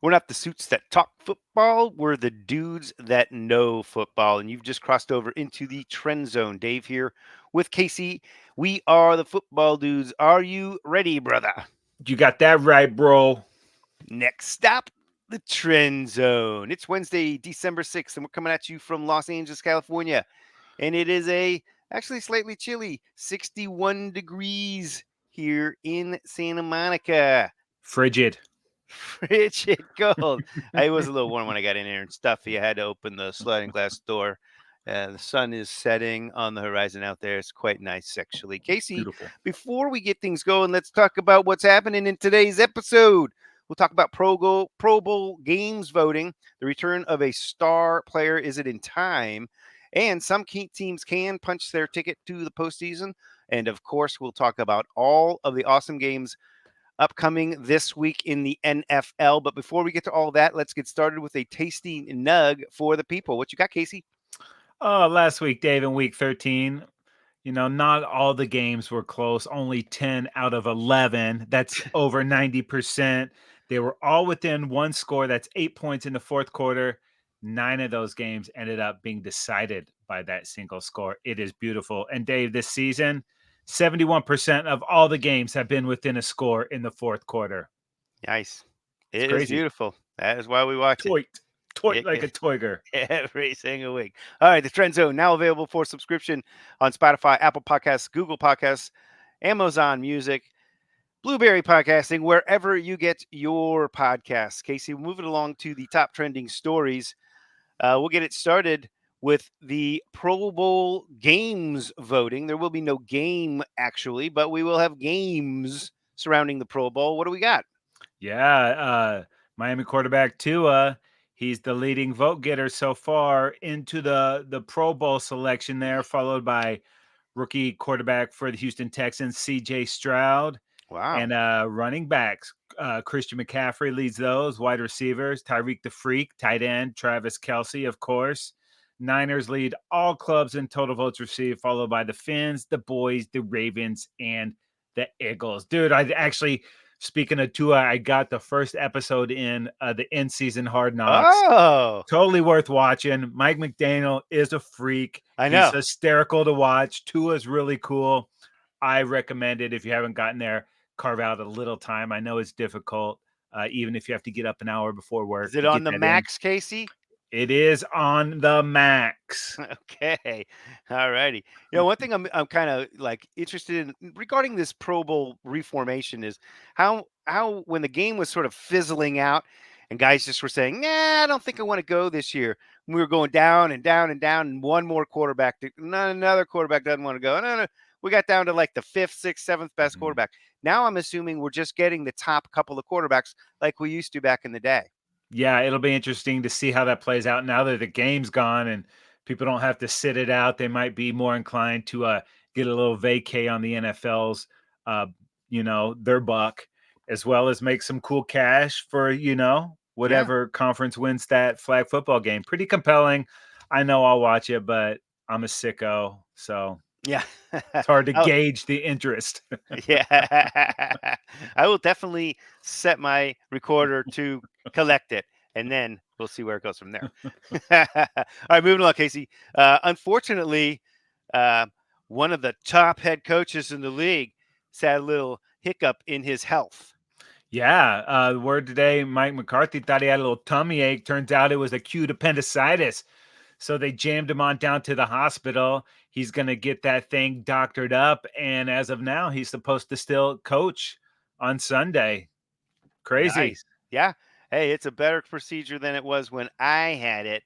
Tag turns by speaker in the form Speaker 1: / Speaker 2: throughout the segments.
Speaker 1: We're not the suits that talk football. We're the dudes that know football. And you've just crossed over into the trend zone. Dave here with Casey. We are the football dudes. Are you ready, brother?
Speaker 2: You got that right, bro.
Speaker 1: Next stop, the trend zone. It's Wednesday, December 6th, and we're coming at you from Los Angeles, California. And it is actually slightly chilly, 61 degrees here in Santa Monica.
Speaker 2: Frigid.
Speaker 1: Frigid cold. It was a little warm when I got in there and stuffy. I had to open the sliding glass door. The sun is setting on the horizon out there. It's quite nice, actually. Casey,
Speaker 2: Beautiful.
Speaker 1: before we get things going, let's talk about what's happening in today's episode. We'll talk about Pro Bowl games voting, the return of a star player. Is it in time? And some key teams can punch their ticket to the postseason. And of course, we'll talk about all of the awesome games upcoming this week in the NFL. But before we get to all that, let's get started with a tasty nug for the people. What you got, Casey?
Speaker 2: Last week, Dave, in week 13, not all the games were close. Only 10 out of 11. That's over 90%. They were all within one score. That's 8 points in the fourth quarter. 9 of those games ended up being decided by that single score. It is beautiful. And Dave, this season, 71% of all the games have been within a score in the fourth quarter.
Speaker 1: Nice.
Speaker 2: It's
Speaker 1: It is
Speaker 2: crazy.
Speaker 1: beautiful. That is why we watch it.
Speaker 2: Toit like a toiger.
Speaker 1: Every single week. All right, the Trend Zone now available for subscription on Spotify, Apple Podcasts, Google Podcasts, Amazon Music, Blueberry Podcasting, wherever you get your podcasts. Casey, moving along to the top trending stories. We'll get it started with the Pro Bowl games voting. There will be no game actually, but we will have games surrounding the Pro Bowl. What do we got?
Speaker 2: Yeah, Miami quarterback Tua, he's the leading vote getter so far into the Pro Bowl selection there, followed by rookie quarterback for the Houston Texans, CJ Stroud,
Speaker 1: Wow.
Speaker 2: and running backs. Christian McCaffrey leads those, wide receivers, Tyreek the Freak, tight end, Travis Kelsey, of course. Niners lead all clubs in total votes received, followed by the Finns, the Boys, the Ravens, and the Eagles. Dude, I actually, speaking of Tua, I got the first episode in the in season Hard Knocks.
Speaker 1: Oh,
Speaker 2: Totally worth watching. Mike McDaniel is a freak.
Speaker 1: I
Speaker 2: He's
Speaker 1: know.
Speaker 2: hysterical to watch. Tua's really cool. I recommend it if you haven't gotten there. Carve out a little time. I know it's difficult, even if you have to get up an hour before work
Speaker 1: Is it
Speaker 2: to
Speaker 1: on
Speaker 2: get
Speaker 1: the
Speaker 2: that in.
Speaker 1: max, Casey?
Speaker 2: It is on the max.
Speaker 1: Okay. All righty. One thing I'm kind of like interested in regarding this Pro Bowl reformation is how when the game was sort of fizzling out and guys just were saying, "Nah, I don't think I want to go this year." We were going down and down and down, and one more quarterback, another quarterback doesn't want to go. No, no, we got down to like the fifth, sixth, seventh best
Speaker 2: Mhm.
Speaker 1: quarterback. Now I'm assuming we're just getting the top couple of quarterbacks like we used to back in the day.
Speaker 2: Yeah, it'll be interesting to see how that plays out now that the game's gone and people don't have to sit it out. They might be more inclined to get a little vacay on the NFL's, uh, their buck, as well as make some cool cash for
Speaker 1: Yeah.
Speaker 2: whatever conference wins that flag football game. Pretty compelling. I know I'll watch it, but I'm a sicko, so
Speaker 1: Yeah.
Speaker 2: it's hard to
Speaker 1: Oh,
Speaker 2: gauge the interest.
Speaker 1: yeah. I will definitely set my recorder to collect it, and then we'll see where it goes from there. All right, moving along, Casey. Unfortunately, uh, one of the top head coaches in the league had a little hiccup in his health.
Speaker 2: Yeah, the word today, Mike McCarthy thought he had a little tummy ache. Turns out it was acute appendicitis. So they jammed him on down to the hospital. He's going to get that thing doctored up. And as of now, he's supposed to still coach on Sunday. Crazy.
Speaker 1: Nice. Yeah. Hey, it's a better procedure than it was when I had it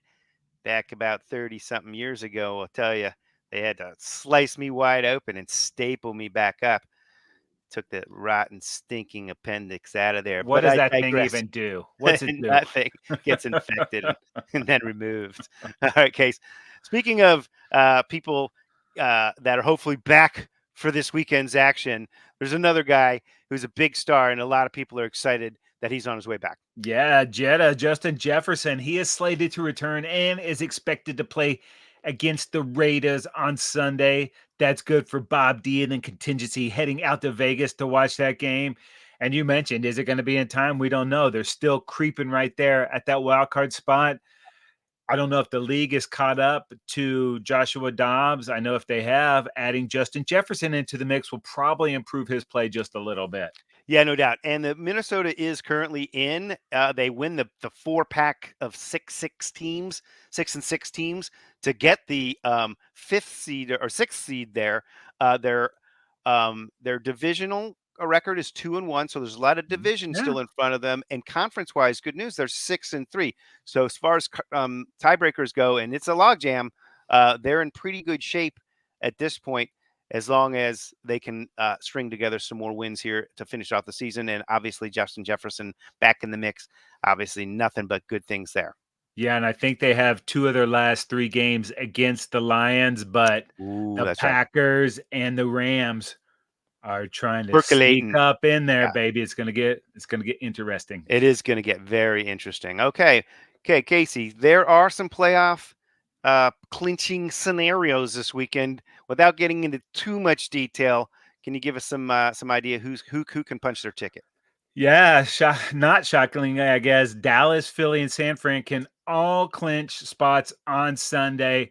Speaker 1: back about 30 something years ago. I'll tell you, they had to slice me wide open and staple me back up. Took the rotten, stinking appendix out of there.
Speaker 2: What
Speaker 1: But
Speaker 2: does
Speaker 1: I
Speaker 2: that thing
Speaker 1: digress.
Speaker 2: even do? What's it do?
Speaker 1: Nothing gets infected and then removed. All right, Case. Speaking of people that are hopefully back for this weekend's action, there's another guy who's a big star, and a lot of people are excited that he's on his way back.
Speaker 2: Yeah, Jetta, Justin Jefferson. He is slated to return and is expected to play against the Raiders on Sunday. That's good for Bob Dean and contingency heading out to Vegas to watch that game. And you mentioned, is it going to be in time? We don't know. They're still creeping right there at that wild card spot. I don't know if the league is caught up to Joshua Dobbs. I know if they have, adding Justin Jefferson into the mix will probably improve his play just a little bit.
Speaker 1: Yeah, no doubt. And the Minnesota is currently in. They win the 4-pack of six teams, 6-6 teams to get the fifth seed or sixth seed there. Their divisional record is 2-1, so there's a lot of division
Speaker 2: Yeah.
Speaker 1: still in front of them. And conference wise, good news, they're 6-3. So as far as tiebreakers go, and it's a logjam, they're in pretty good shape at this point, as long as they can string together some more wins here to finish off the season. And obviously, Justin Jefferson back in the mix. Obviously, nothing but good things there.
Speaker 2: Yeah, and I think they have 2 of their last 3 games against the Lions, but
Speaker 1: Ooh,
Speaker 2: the
Speaker 1: that's right.
Speaker 2: Packers and the Rams are trying to sneak
Speaker 1: Percolating.
Speaker 2: up in there,
Speaker 1: Yeah,
Speaker 2: baby. It's gonna get interesting.
Speaker 1: it is going to get very interesting. Okay, Casey. There are some playoff clinching scenarios this weekend. Without getting into too much detail, can you give us some idea who can punch their ticket?
Speaker 2: Yeah, not shockingly, I guess Dallas, Philly, and San Fran can all clinch spots on Sunday,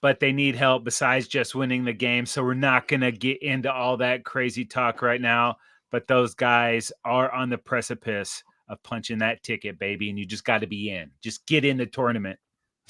Speaker 2: but they need help besides just winning the game. So we're not going to get into all that crazy talk right now. But those guys are on the precipice of punching that ticket, baby. And you just got to be in. Just get in the tournament.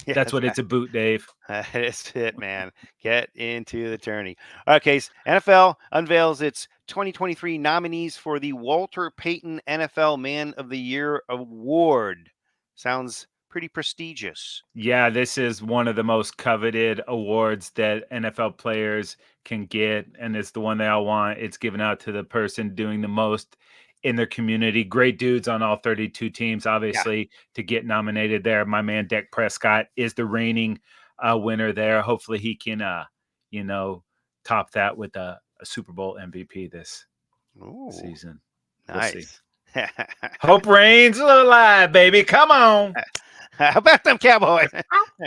Speaker 2: That's
Speaker 1: Yes,
Speaker 2: what it's about, Dave.
Speaker 1: that is it, man. Get into the tourney. Okay, NFL unveils its 2023 nominees for the Walter Payton NFL Man of the Year Award. Sounds pretty prestigious.
Speaker 2: Yeah, this is one of the most coveted awards that NFL players can get, and it's the one they all want. It's given out to the person doing the most in their community. Great dudes on all 32 teams,
Speaker 1: Yeah.
Speaker 2: obviously, to get nominated there. My man Dak Prescott is the reigning winner there. Hopefully, he can, you know, top that with a Super Bowl MVP this
Speaker 1: Ooh,
Speaker 2: season. We'll see.
Speaker 1: nice.
Speaker 2: Hope reigns alive, baby. Come on.
Speaker 1: How about them Cowboys?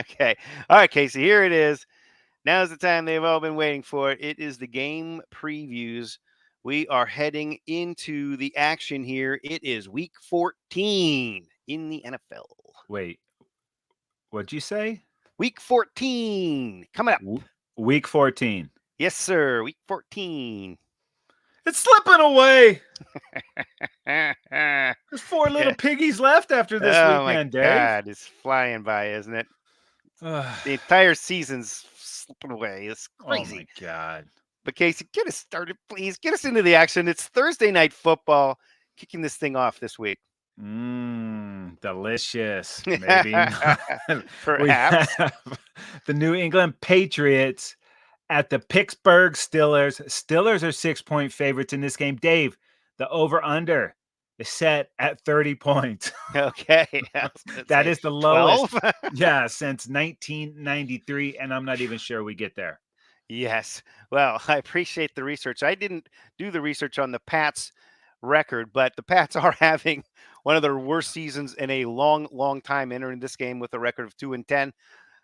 Speaker 1: Okay. All right, Casey, here it is. Now's the time they've all been waiting for. It is the game previews. We are heading into the action here. It is week 14 in the NFL.
Speaker 2: Wait, what'd you say?
Speaker 1: Week 14 coming up.
Speaker 2: Week 14.
Speaker 1: Yes, sir. Week 14.
Speaker 2: It's slipping away.
Speaker 1: Yeah.
Speaker 2: There's 4 little piggies left after this
Speaker 1: Oh my
Speaker 2: weekend, Dave.
Speaker 1: God. It's flying by, isn't it?
Speaker 2: Oh
Speaker 1: The entire season's slipping away. It's
Speaker 2: my
Speaker 1: crazy.
Speaker 2: God.
Speaker 1: But Casey, get us started, please. Get us into the action. It's Thursday night football, kicking this thing off this week.
Speaker 2: Delicious. Maybe not. We
Speaker 1: Perhaps.
Speaker 2: have the New England Patriots at the Pittsburgh Steelers. Steelers are 6-point favorites in this game. Dave, the over-under is set at 30 points.
Speaker 1: Okay. I was gonna
Speaker 2: That
Speaker 1: say
Speaker 2: is the lowest,
Speaker 1: 12.
Speaker 2: yeah, since 1993, and I'm not even sure we get there.
Speaker 1: Yes. Well, I appreciate the research. I didn't do the research on the Pats record, but the Pats are having one of their worst seasons in a long, long time, entering this game with a record of 2-10.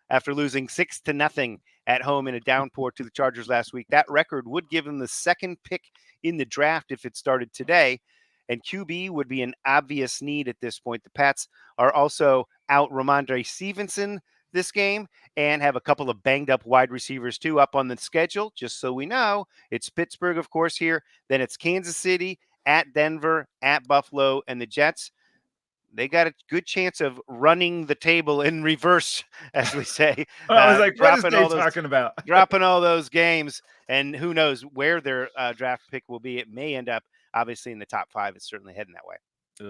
Speaker 1: After losing 6-0 at home in a downpour to the Chargers last week. That record would give them the second pick in the draft if it started today. And QB would be an obvious need at this point. The Pats are also out Ramondre Stevenson this game and have a couple of banged up wide receivers too up on the schedule. Just so we know, it's Pittsburgh, of course, here. Then it's Kansas City, at Denver, at Buffalo, and the Jets. They got a good chance of running the table in reverse, as we say,
Speaker 2: I was like, what is
Speaker 1: dropping all
Speaker 2: Dave
Speaker 1: those
Speaker 2: talking about?
Speaker 1: dropping all those games, and who knows where their draft pick will be. It may end up obviously in the top 5. It's certainly heading that way.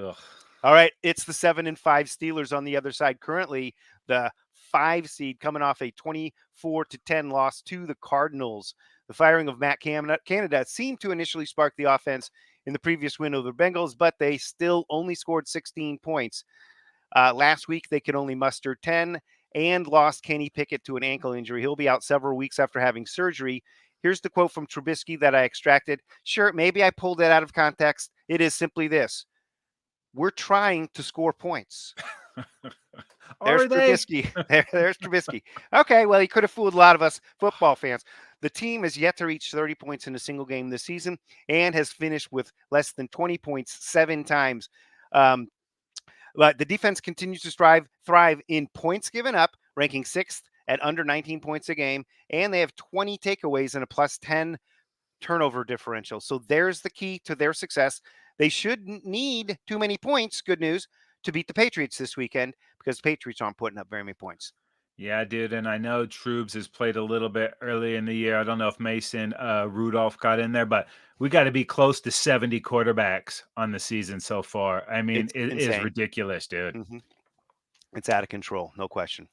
Speaker 2: Ugh.
Speaker 1: All right, it's the 7-5 Steelers on the other side. Currently, the 5 seed coming off a 24-10 loss to the Cardinals. The firing of Matt Canada seemed to initially spark the offense in the previous win over the Bengals, but they still only scored 16 points. Last week, they could only muster 10 and lost Kenny Pickett to an ankle injury. He'll be out several weeks after having surgery. Here's the quote from Trubisky that I extracted. Sure, maybe I pulled it out of context. It is simply this: we're trying to score points. There's
Speaker 2: Are they?
Speaker 1: Trubisky. There's Trubisky. Okay, well, he could have fooled a lot of us football fans. The team has yet to reach 30 points in a single game this season and has finished with less than 20 points 7 times. Um, but the defense continues to thrive in points given up, ranking sixth at under 19 points a game, and they have 20 takeaways and a plus 10 turnover differential. So there's the key to their success. They shouldn't need too many points, good news, to beat the Patriots this weekend because the Patriots aren't putting up very many points.
Speaker 2: Yeah, dude, and I know Troops has played a little bit early in the year. I don't know if Mason Rudolph got in there, but we got to be close to 70 quarterbacks on the season so far. I mean,
Speaker 1: It's
Speaker 2: it is
Speaker 1: insane.
Speaker 2: ridiculous, dude.
Speaker 1: Mm-hmm. It's out of control, no question.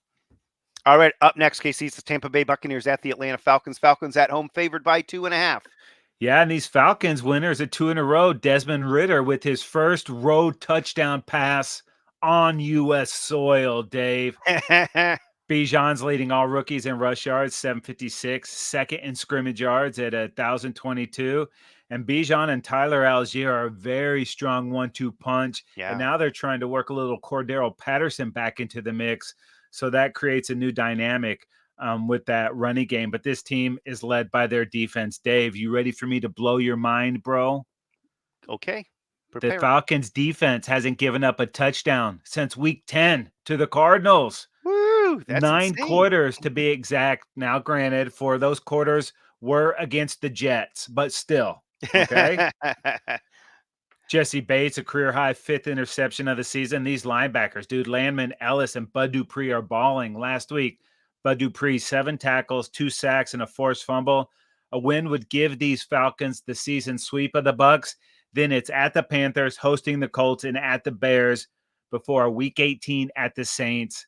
Speaker 1: All right, up next, KC, it's the Tampa Bay Buccaneers at the Atlanta Falcons. Falcons at home, favored by 2.5.
Speaker 2: Yeah, and these Falcons winners at 2 in a row. Desmond Ritter with his first road touchdown pass on U.S. soil, Dave. Bijan's leading all rookies in rush yards, 756, second in scrimmage yards at 1,022. And Bijan and Tyler Algier are a very strong 1-2 punch. And
Speaker 1: Yeah.
Speaker 2: now they're trying to work a little Cordero Patterson back into the mix. So that creates a new dynamic with that running game. But this team is led by their defense. Dave, you ready for me to blow your mind, bro?
Speaker 1: Okay.
Speaker 2: The
Speaker 1: Prepare.
Speaker 2: Falcons defense hasn't given up a touchdown since week 10 to the Cardinals.
Speaker 1: Woo! That's
Speaker 2: 9
Speaker 1: insane.
Speaker 2: quarters to be exact. Now, granted, for those quarters were against the Jets, but still, okay? Jesse Bates, a career high fifth interception of the season. These linebackers, dude, Landman, Ellis, and Bud Dupree are balling. Last week, Bud Dupree, 7 tackles, 2 sacks, and a forced fumble. A win would give these Falcons the season sweep of the Bucks. Then it's at the Panthers, hosting the Colts, and at the Bears before a Week 18 at the Saints.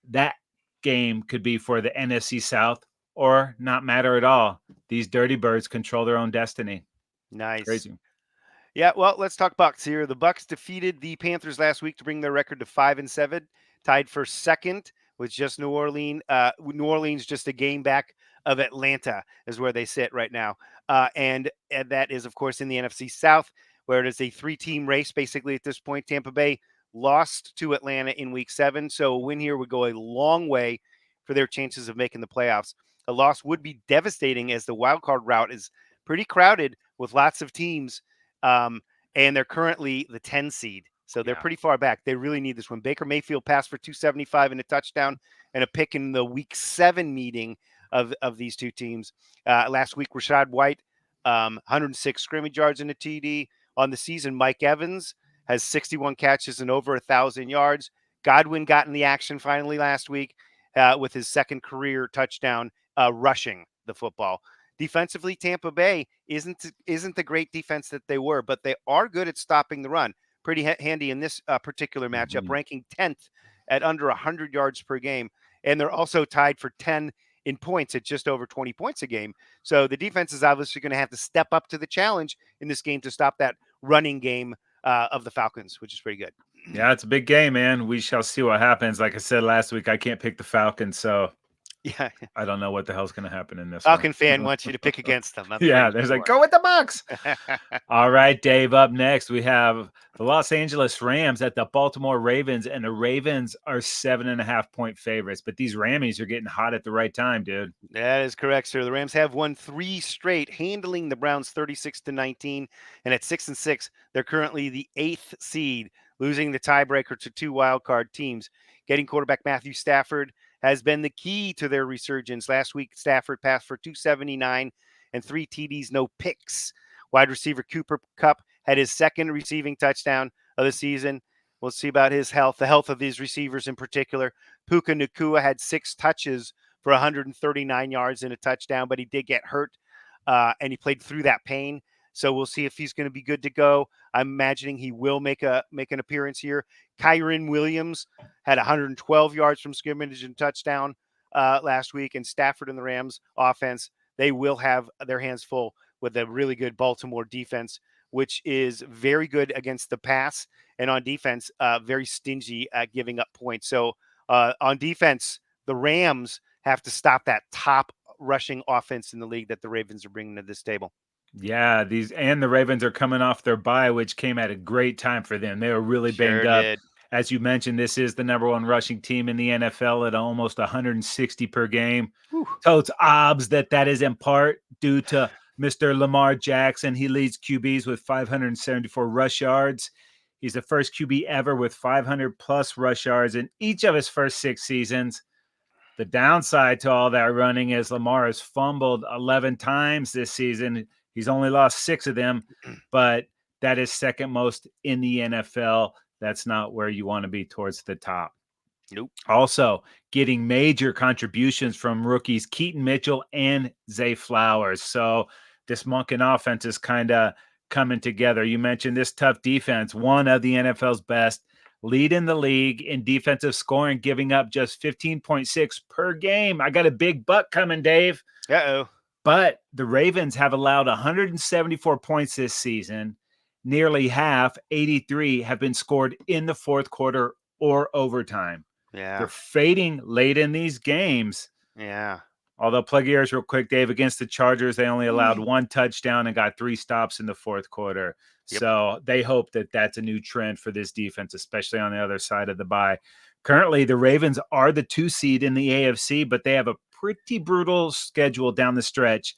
Speaker 2: That game could be for the NFC South or not matter at all. These dirty birds control their own destiny.
Speaker 1: Nice.
Speaker 2: Crazy.
Speaker 1: Yeah, well, let's talk Bucks here. The Bucks defeated the Panthers last week to bring their record to 5-7, tied for second with just New Orleans. New Orleans just a game back of Atlanta is where they sit right now, and that is of course in the NFC South, where it is a 3-team race basically at this point. Tampa Bay lost to Atlanta in Week 7, so a win here would go a long way for their chances of making the playoffs. A loss would be devastating as the wild card route is pretty crowded with lots of teams. Um, and they're currently the 10 seed. So they're
Speaker 2: Yeah.
Speaker 1: pretty far back. They really need this one. Baker Mayfield passed for 275 and a touchdown and a pick in the week 7 meeting of these two teams. Last week, Rashad White, 106 scrimmage yards in a TD. On the season, Mike Evans has 61 catches and over 1,000 yards. Godwin got in the action finally last week with his second career touchdown rushing the football. Defensively, Tampa Bay isn't the great defense that they were, but they are good at stopping the run. Pretty handy in this particular matchup,
Speaker 2: Mhm.
Speaker 1: ranking 10th at under 100 yards per game. And they're also tied for 10 in points at just over 20 points a game. So the defense is obviously going to have to step up to the challenge in this game to stop that running game of the Falcons, which is pretty good.
Speaker 2: Yeah, it's a big game, man. We shall see what happens. Like I said last week, I can't pick the Falcons, so
Speaker 1: Yeah,
Speaker 2: I don't know what the hell's going to happen in this one.
Speaker 1: Falcon fan wants you to pick against them. I'm
Speaker 2: Yeah,
Speaker 1: pretty
Speaker 2: there's like,
Speaker 1: sure.
Speaker 2: go with the Bucks. All right, Dave, up next, we have the Los Angeles Rams at the Baltimore Ravens, and the Ravens are 7.5-point favorites, but these Rammies are getting hot at the right time, dude.
Speaker 1: That is correct, sir. The Rams have won 3 straight, handling the Browns 36-19, and at 6-6, they're currently the 8th seed, losing the tiebreaker to 2 wildcard teams. Getting quarterback Matthew Stafford has been the key to their resurgence. Last week, Stafford passed for 279 and 3 TDs, no picks. Wide receiver Cooper Kupp had his second receiving touchdown of the season. We'll see about his health, the health of these receivers in particular. Puka Nakua had 6 touches for 139 yards and a touchdown, but he did get hurt and he played through that pain. So we'll see if he's going to be good to go. I'm imagining he will make an appearance here. Kyron Williams had 112 yards from scrimmage and touchdown last week, and Stafford and the Rams offense, they will have their hands full with a really good Baltimore defense, which is very good against the pass, and on defense, very stingy at giving up points. So on defense, the Rams have to stop that top rushing offense in the league that the Ravens are bringing to this table.
Speaker 2: Yeah, the Ravens are coming off their bye, which came at a great time for them. They were really banged
Speaker 1: Sure
Speaker 2: up.
Speaker 1: did.
Speaker 2: As you mentioned, this is the number 1 rushing team in the NFL at almost 160 per game. totes obs that is in part due to Mr. Lamar Jackson. He leads QBs with 574 rush yards. He's the first QB ever with 500 plus rush yards in each of his first 6 seasons. The downside to all that running is Lamar has fumbled 11 times this season. He's only lost 6 of them, but that is second most in the NFL. That's not where you want to be towards the top.
Speaker 1: Nope.
Speaker 2: Also, getting major contributions from rookies Keaton Mitchell and Zay Flowers. So this Monken offense is kind of coming together. You mentioned this tough defense, one of the NFL's best, lead in the league in defensive scoring, giving up just 15.6 per game. I got a big buck coming, Dave.
Speaker 1: Uh-oh.
Speaker 2: But the Ravens have allowed 174 points this season. Nearly half, 83, have been scored in the fourth quarter or overtime. They're
Speaker 1: Yeah.
Speaker 2: fading late in these games.
Speaker 1: Yeah.
Speaker 2: Although plug ears real quick, Dave, against the Chargers, they only allowed 1 touchdown and got 3 stops in the fourth quarter.
Speaker 1: Yep.
Speaker 2: So they hope that that's a new trend for this defense, especially on the other side of the bye. Currently, the Ravens are the 2 seed in the AFC, but they have a pretty brutal schedule down the stretch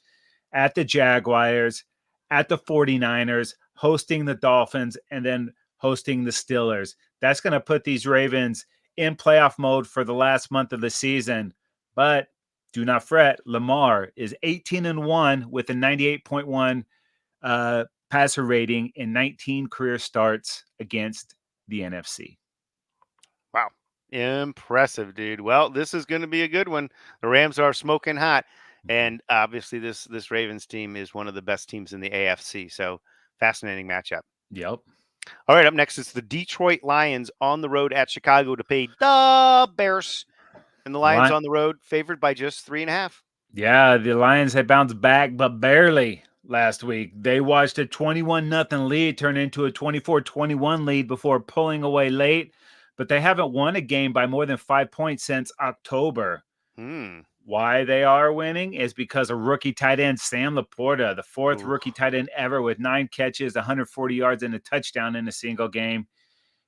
Speaker 2: at the Jaguars, at the 49ers, hosting the Dolphins, and then hosting the Steelers. That's going to put these Ravens in playoff mode for the last month of the season. But do not fret. Lamar is 18-1 with a 98.1 passer rating in 19 career starts against the NFC.
Speaker 1: Wow. Impressive, dude. Well, this is going to be a good one. The Rams are smoking hot, and obviously this Ravens team is one of the best teams in the AFC. So fascinating matchup.
Speaker 2: Yep.
Speaker 1: All right, up next is the Detroit Lions on the road at Chicago to pay the Bears, and the Lions on the road favored by just 3.5.
Speaker 2: Yeah, the Lions had bounced back, but barely last week. They watched a 21-0 lead turn into a 24-21 lead before pulling away late, but they haven't won a game by more than 5 points since October. Why they are winning is because of rookie tight end Sam Laporta, the fourth rookie tight end ever with 9 catches, 140 yards, and a touchdown in a single game.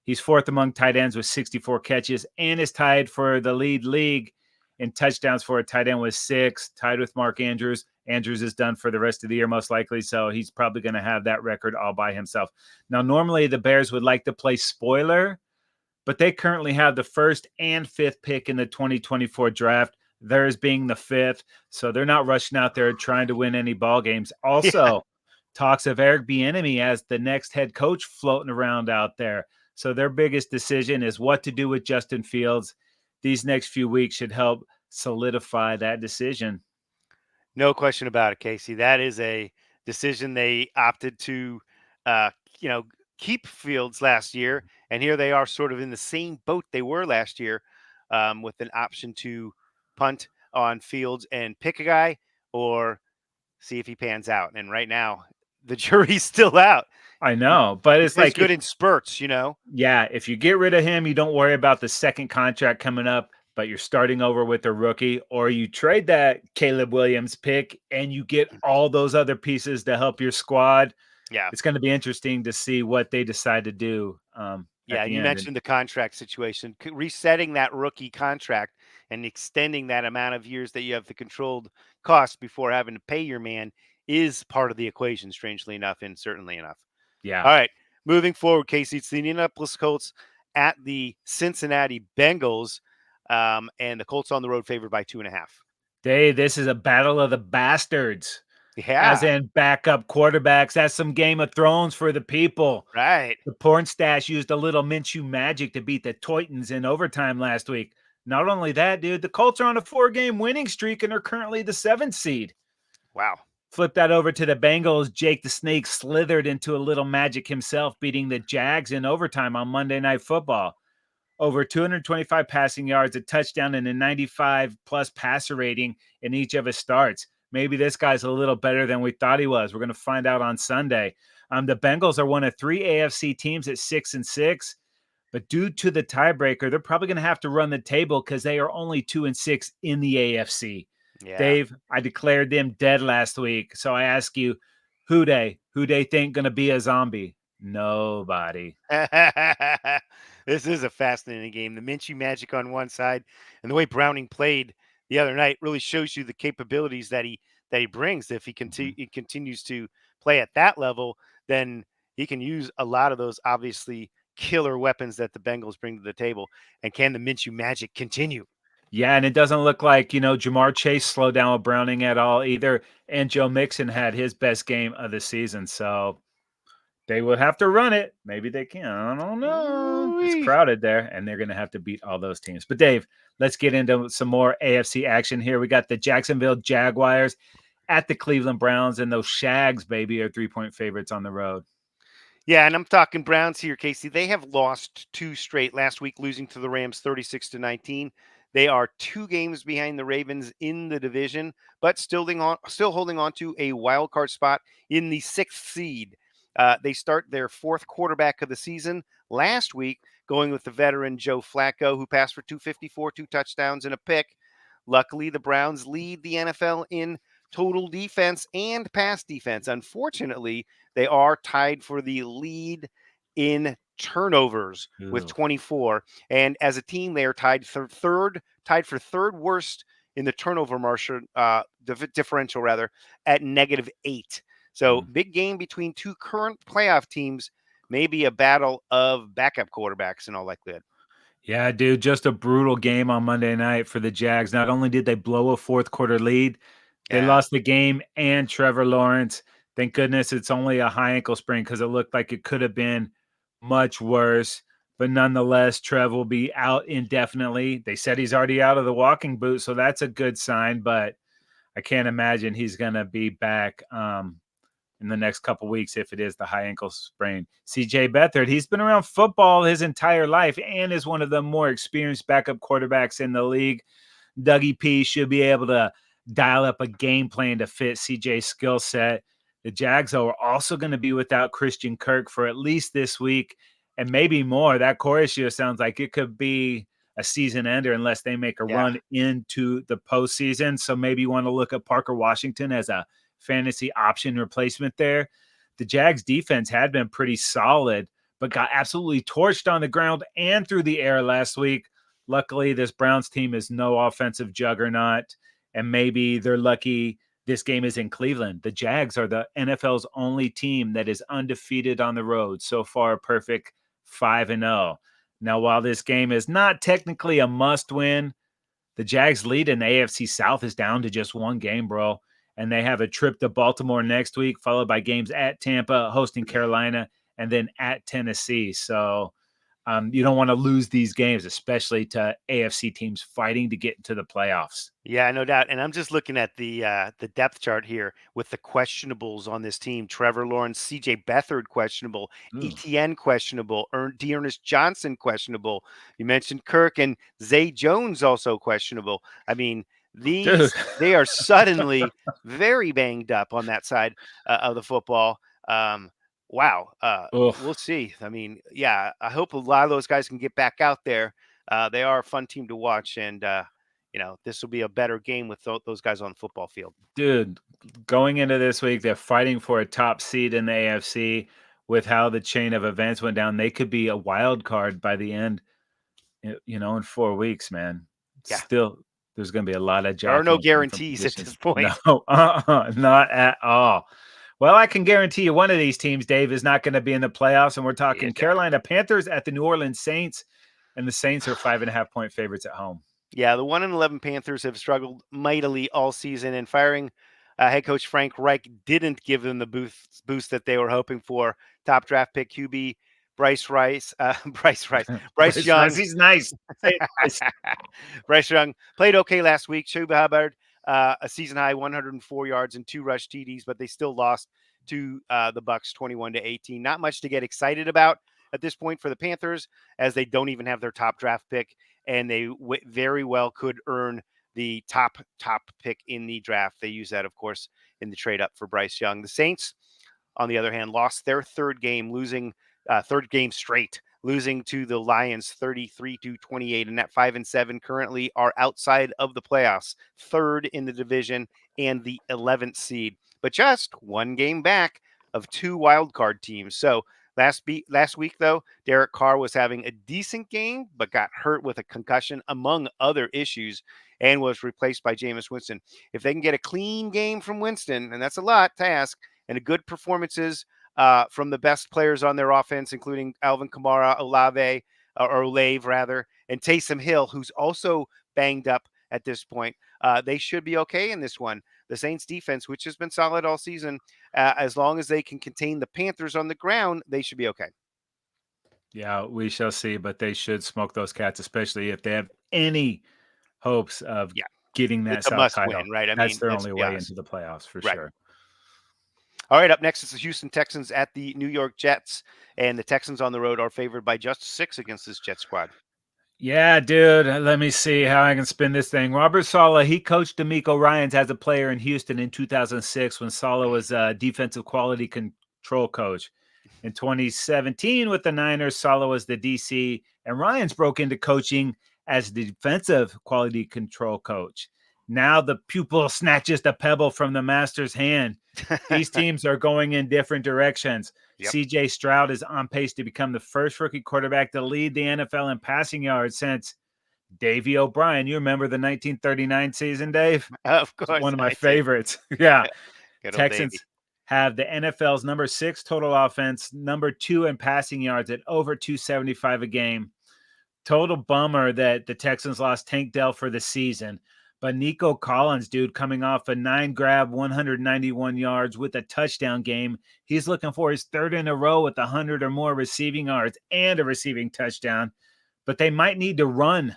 Speaker 2: He's fourth among tight ends with 64 catches and is tied for the league in touchdowns for a tight end with 6, tied with Mark Andrews. Andrews is done for the rest of the year, most likely, so he's probably going to have that record all by himself. Now, normally the Bears would like to play spoiler, but they currently have the 1st and 5th pick in the 2024 draft, theirs being the 5th, so they're not rushing out there trying to win any ball games. Also, talks of Eric Bieniemy as the next head coach floating around out there. So their biggest decision is what to do with Justin Fields. These next few weeks should help solidify that decision.
Speaker 1: No question about it, Casey. That is a decision they opted to, uh, you know, keep Fields last year, and here they are, sort of in the same boat they were last year, with an option to punt on Fields and pick a guy, or see if he pans out. And right now, the jury's still out.
Speaker 2: I know, but
Speaker 1: He
Speaker 2: it's
Speaker 1: plays
Speaker 2: like
Speaker 1: good in spurts,
Speaker 2: yeah, if you get rid of him, you don't worry about the second contract coming up, but you're starting over with a rookie, or you trade that Caleb Williams pick and you get all those other pieces to help your squad.
Speaker 1: Yeah.
Speaker 2: It's going to be interesting to see what they decide to do at
Speaker 1: Yeah,
Speaker 2: the
Speaker 1: you
Speaker 2: end. And
Speaker 1: mentioned the contract situation. Resetting that rookie contract and extending that amount of years that you have the controlled cost before having to pay your man is part of the equation, strangely enough, and certainly enough.
Speaker 2: yeah,
Speaker 1: All right, moving forward, Casey, it's the Indianapolis Colts at the Cincinnati Bengals, and the Colts on the road favored by 2.5.
Speaker 2: this is a battle of the bastards, as
Speaker 1: Yeah,
Speaker 2: in backup quarterbacks. That's some Game of Thrones for the people.
Speaker 1: right.
Speaker 2: The porn stash used a little Minshew magic to beat the Titans in overtime last week. Not only that, dude, the Colts are on a 4-game winning streak and are currently the 7th seed.
Speaker 1: Wow.
Speaker 2: Flip that over to the Bengals. Jake the Snake slithered into a little magic himself, beating the Jags in overtime on Monday Night Football. Over 225 passing yards, a touchdown, and a 95-plus passer rating in each of his starts. Maybe this guy's a little better than we thought he was. We're going to find out on Sunday. The Bengals are one of 3 AFC teams at 6-6, but due to the tiebreaker, they're probably going to have to run the table because they are only 2-6 in the AFC.
Speaker 1: Yeah.
Speaker 2: Dave, I declared them dead last week, so I ask you, who they think going to be a zombie? Nobody.
Speaker 1: This is a fascinating game. The Minshew magic on one side, and the way Browning played the other night really shows you the capabilities that he brings. If
Speaker 2: Mhm.
Speaker 1: he continues to play at that level, then he can use a lot of those obviously killer weapons that the Bengals bring to the table. And can the Minshew magic continue?
Speaker 2: Yeah, and it doesn't look like, Jamar Chase slowed down with Browning at all either, and Joe Mixon had his best game of the season, so they would have to run it. Maybe they can. I don't know. It's
Speaker 1: Ooh-wee.
Speaker 2: crowded there, and they're going to have to beat all those teams. But Dave, let's get into some more AFC action here. We got the Jacksonville Jaguars at the Cleveland Browns, and those Shags, baby, are 3-point favorites on the road.
Speaker 1: Yeah, and I'm talking Browns here, Casey. They have lost two straight last week, losing to the Rams 36-19. They are two games behind the Ravens in the division, but still holding on to a wild card spot in the sixth seed. They start their fourth quarterback of the season last week, going with the veteran Joe Flacco, who passed for 254, two touchdowns, and a pick. Luckily, the Browns lead the NFL in total defense and pass defense. Unfortunately, they are tied for the lead in turnovers with
Speaker 2: Ooh.
Speaker 1: 24. And as a team, they are tied for third worst in the turnover margin, differential rather, at -8. So
Speaker 2: Mm.
Speaker 1: big game between two current playoff teams. Maybe a battle of backup quarterbacks in all likelihood.
Speaker 2: Yeah, dude, just a brutal game on Monday night for the Jags. Not only did they blow a fourth quarter lead, they
Speaker 1: Yeah,
Speaker 2: lost the game and Trevor Lawrence. Thank goodness it's only a high ankle sprain because it looked like it could have been much worse. But nonetheless, Trev will be out indefinitely. They said he's already out of the walking boot, so that's a good sign. But I can't imagine he's going to be back in the next couple weeks if it is the high ankle sprain. CJ Beathard, he's been around football his entire life and is one of the more experienced backup quarterbacks in the league. Dougie P should be able to dial up a game plan to fit CJ's skill set. The Jags are also going to be without Christian Kirk for at least this week and maybe more. That core issue sounds like it could be a season ender unless they make a
Speaker 1: yeah.
Speaker 2: run into the postseason. So maybe you want to look at Parker Washington as a fantasy option replacement there. The Jags defense had been pretty solid, but got absolutely torched on the ground and through the air last week. Luckily, this Browns team is no offensive juggernaut, and maybe they're lucky this game is in Cleveland. The Jags are the NFL's only team that is undefeated on the road. So far, perfect 5-0. Now, while this game is not technically a must win, the Jags lead in the AFC South is down to just one game, bro. And they have a trip to Baltimore next week, followed by games at Tampa, hosting Carolina, and then at Tennessee. So you don't want to lose these games, especially to AFC teams fighting to get into the playoffs.
Speaker 1: Yeah, no doubt. And I'm just looking at the depth chart here with the questionables on this team. Trevor Lawrence, CJ Beathard questionable,
Speaker 2: Ooh.
Speaker 1: ETN questionable, Dearness Johnson questionable. You mentioned Kirk and Zay Jones also questionable. I mean,
Speaker 2: Dude.
Speaker 1: they are suddenly very banged up on that side of the football. Um, wow.
Speaker 2: Ugh.
Speaker 1: We'll see. I mean, yeah, I hope a lot of those guys can get back out there. They are a fun team to watch, and this will be a better game with those guys on the football field.
Speaker 2: Dude, going into this week, they're fighting for a top seed in the AFC. With how the chain of events went down, they could be a wild card by the end, in 4 weeks, man.
Speaker 1: Yeah,
Speaker 2: Still, there's going to be a lot of
Speaker 1: there are no
Speaker 2: jockeying for different
Speaker 1: guarantees at this
Speaker 2: positions. No,
Speaker 1: point.
Speaker 2: not at all. Well, I can guarantee you one of these teams, Dave, is not going to be in the playoffs. And we're talking
Speaker 1: Yeah,
Speaker 2: Carolina Panthers at the New Orleans Saints. And the Saints are 5.5-point favorites at home.
Speaker 1: yeah. The 1-11 Panthers have struggled mightily all season, and firing head coach Frank Reich didn't give them the boost that they were hoping for. Top draft pick QB Bryce
Speaker 2: Bryce Rice,
Speaker 1: Young.
Speaker 2: he's nice. Say it nice.
Speaker 1: Bryce Young played okay last week. Chuba Hubbard, a season high 104 yards and two rush TDs, but they still lost to the Bucks 21-18. Not much to get excited about at this point for the Panthers, as they don't even have their top draft pick, and they very well could earn the top pick in the draft. They use that, of course, in the trade up for Bryce Young. The Saints, on the other hand, lost their third game straight, losing to the Lions 33-28, and at 5-7 currently are outside of the playoffs, third in the division and the 11th seed, but just one game back of two wild card teams. So last week though, Derek Carr was having a decent game, but got hurt with a concussion among other issues. and was replaced by Jameis Winston. If they can get a clean game from Winston, and that's a lot to ask, and a good performances from the best players on their offense, including Alvin Kamara, Olave, or Olave rather, and Taysom Hill, who's also banged up at this point. They should be okay in this one. The Saints defense, which has been solid all season, as long as they can contain the Panthers on the ground, they should be okay.
Speaker 2: Yeah, we shall see, but they should smoke those cats, especially if they have any hopes of
Speaker 1: Yeah,
Speaker 2: getting that
Speaker 1: it's a
Speaker 2: South
Speaker 1: must
Speaker 2: title.
Speaker 1: win, right? I
Speaker 2: That's
Speaker 1: mean,
Speaker 2: their
Speaker 1: let's
Speaker 2: only
Speaker 1: be
Speaker 2: way
Speaker 1: honest.
Speaker 2: into the playoffs for
Speaker 1: Right.
Speaker 2: sure.
Speaker 1: All right, up next is the Houston Texans at the New York Jets, and the Texans on the road are favored by just 6 against this Jet squad.
Speaker 2: Yeah, dude. Let me see how I can spin this thing. Robert Saleh, he coached D'Amico Ryans as a player in Houston in 2006 when Saleh was a defensive quality control coach. In 2017 with the Niners, Saleh was the DC, and Ryans broke into coaching as the defensive quality control coach. Now the pupil snatches the pebble from the master's hand. These teams are going in different directions.
Speaker 1: Yep.
Speaker 2: CJ Stroud is on pace to become the first rookie quarterback to lead the NFL in passing yards since Davey O'Brien. You remember the 1939 season, Dave?
Speaker 1: Of
Speaker 2: It's
Speaker 1: course
Speaker 2: one of my
Speaker 1: I do.
Speaker 2: favorites. Yeah.
Speaker 1: Good old Davey.
Speaker 2: Texans have the NFL's number 6 total offense, number 2 in passing yards at over 275 a game. Total bummer that the Texans lost Tank Dell for the season. But Nico Collins, dude, coming off a 9-grab, 191 yards with a touchdown game. He's looking for his third in a row with 100 or more receiving yards and a receiving touchdown. But they might need to run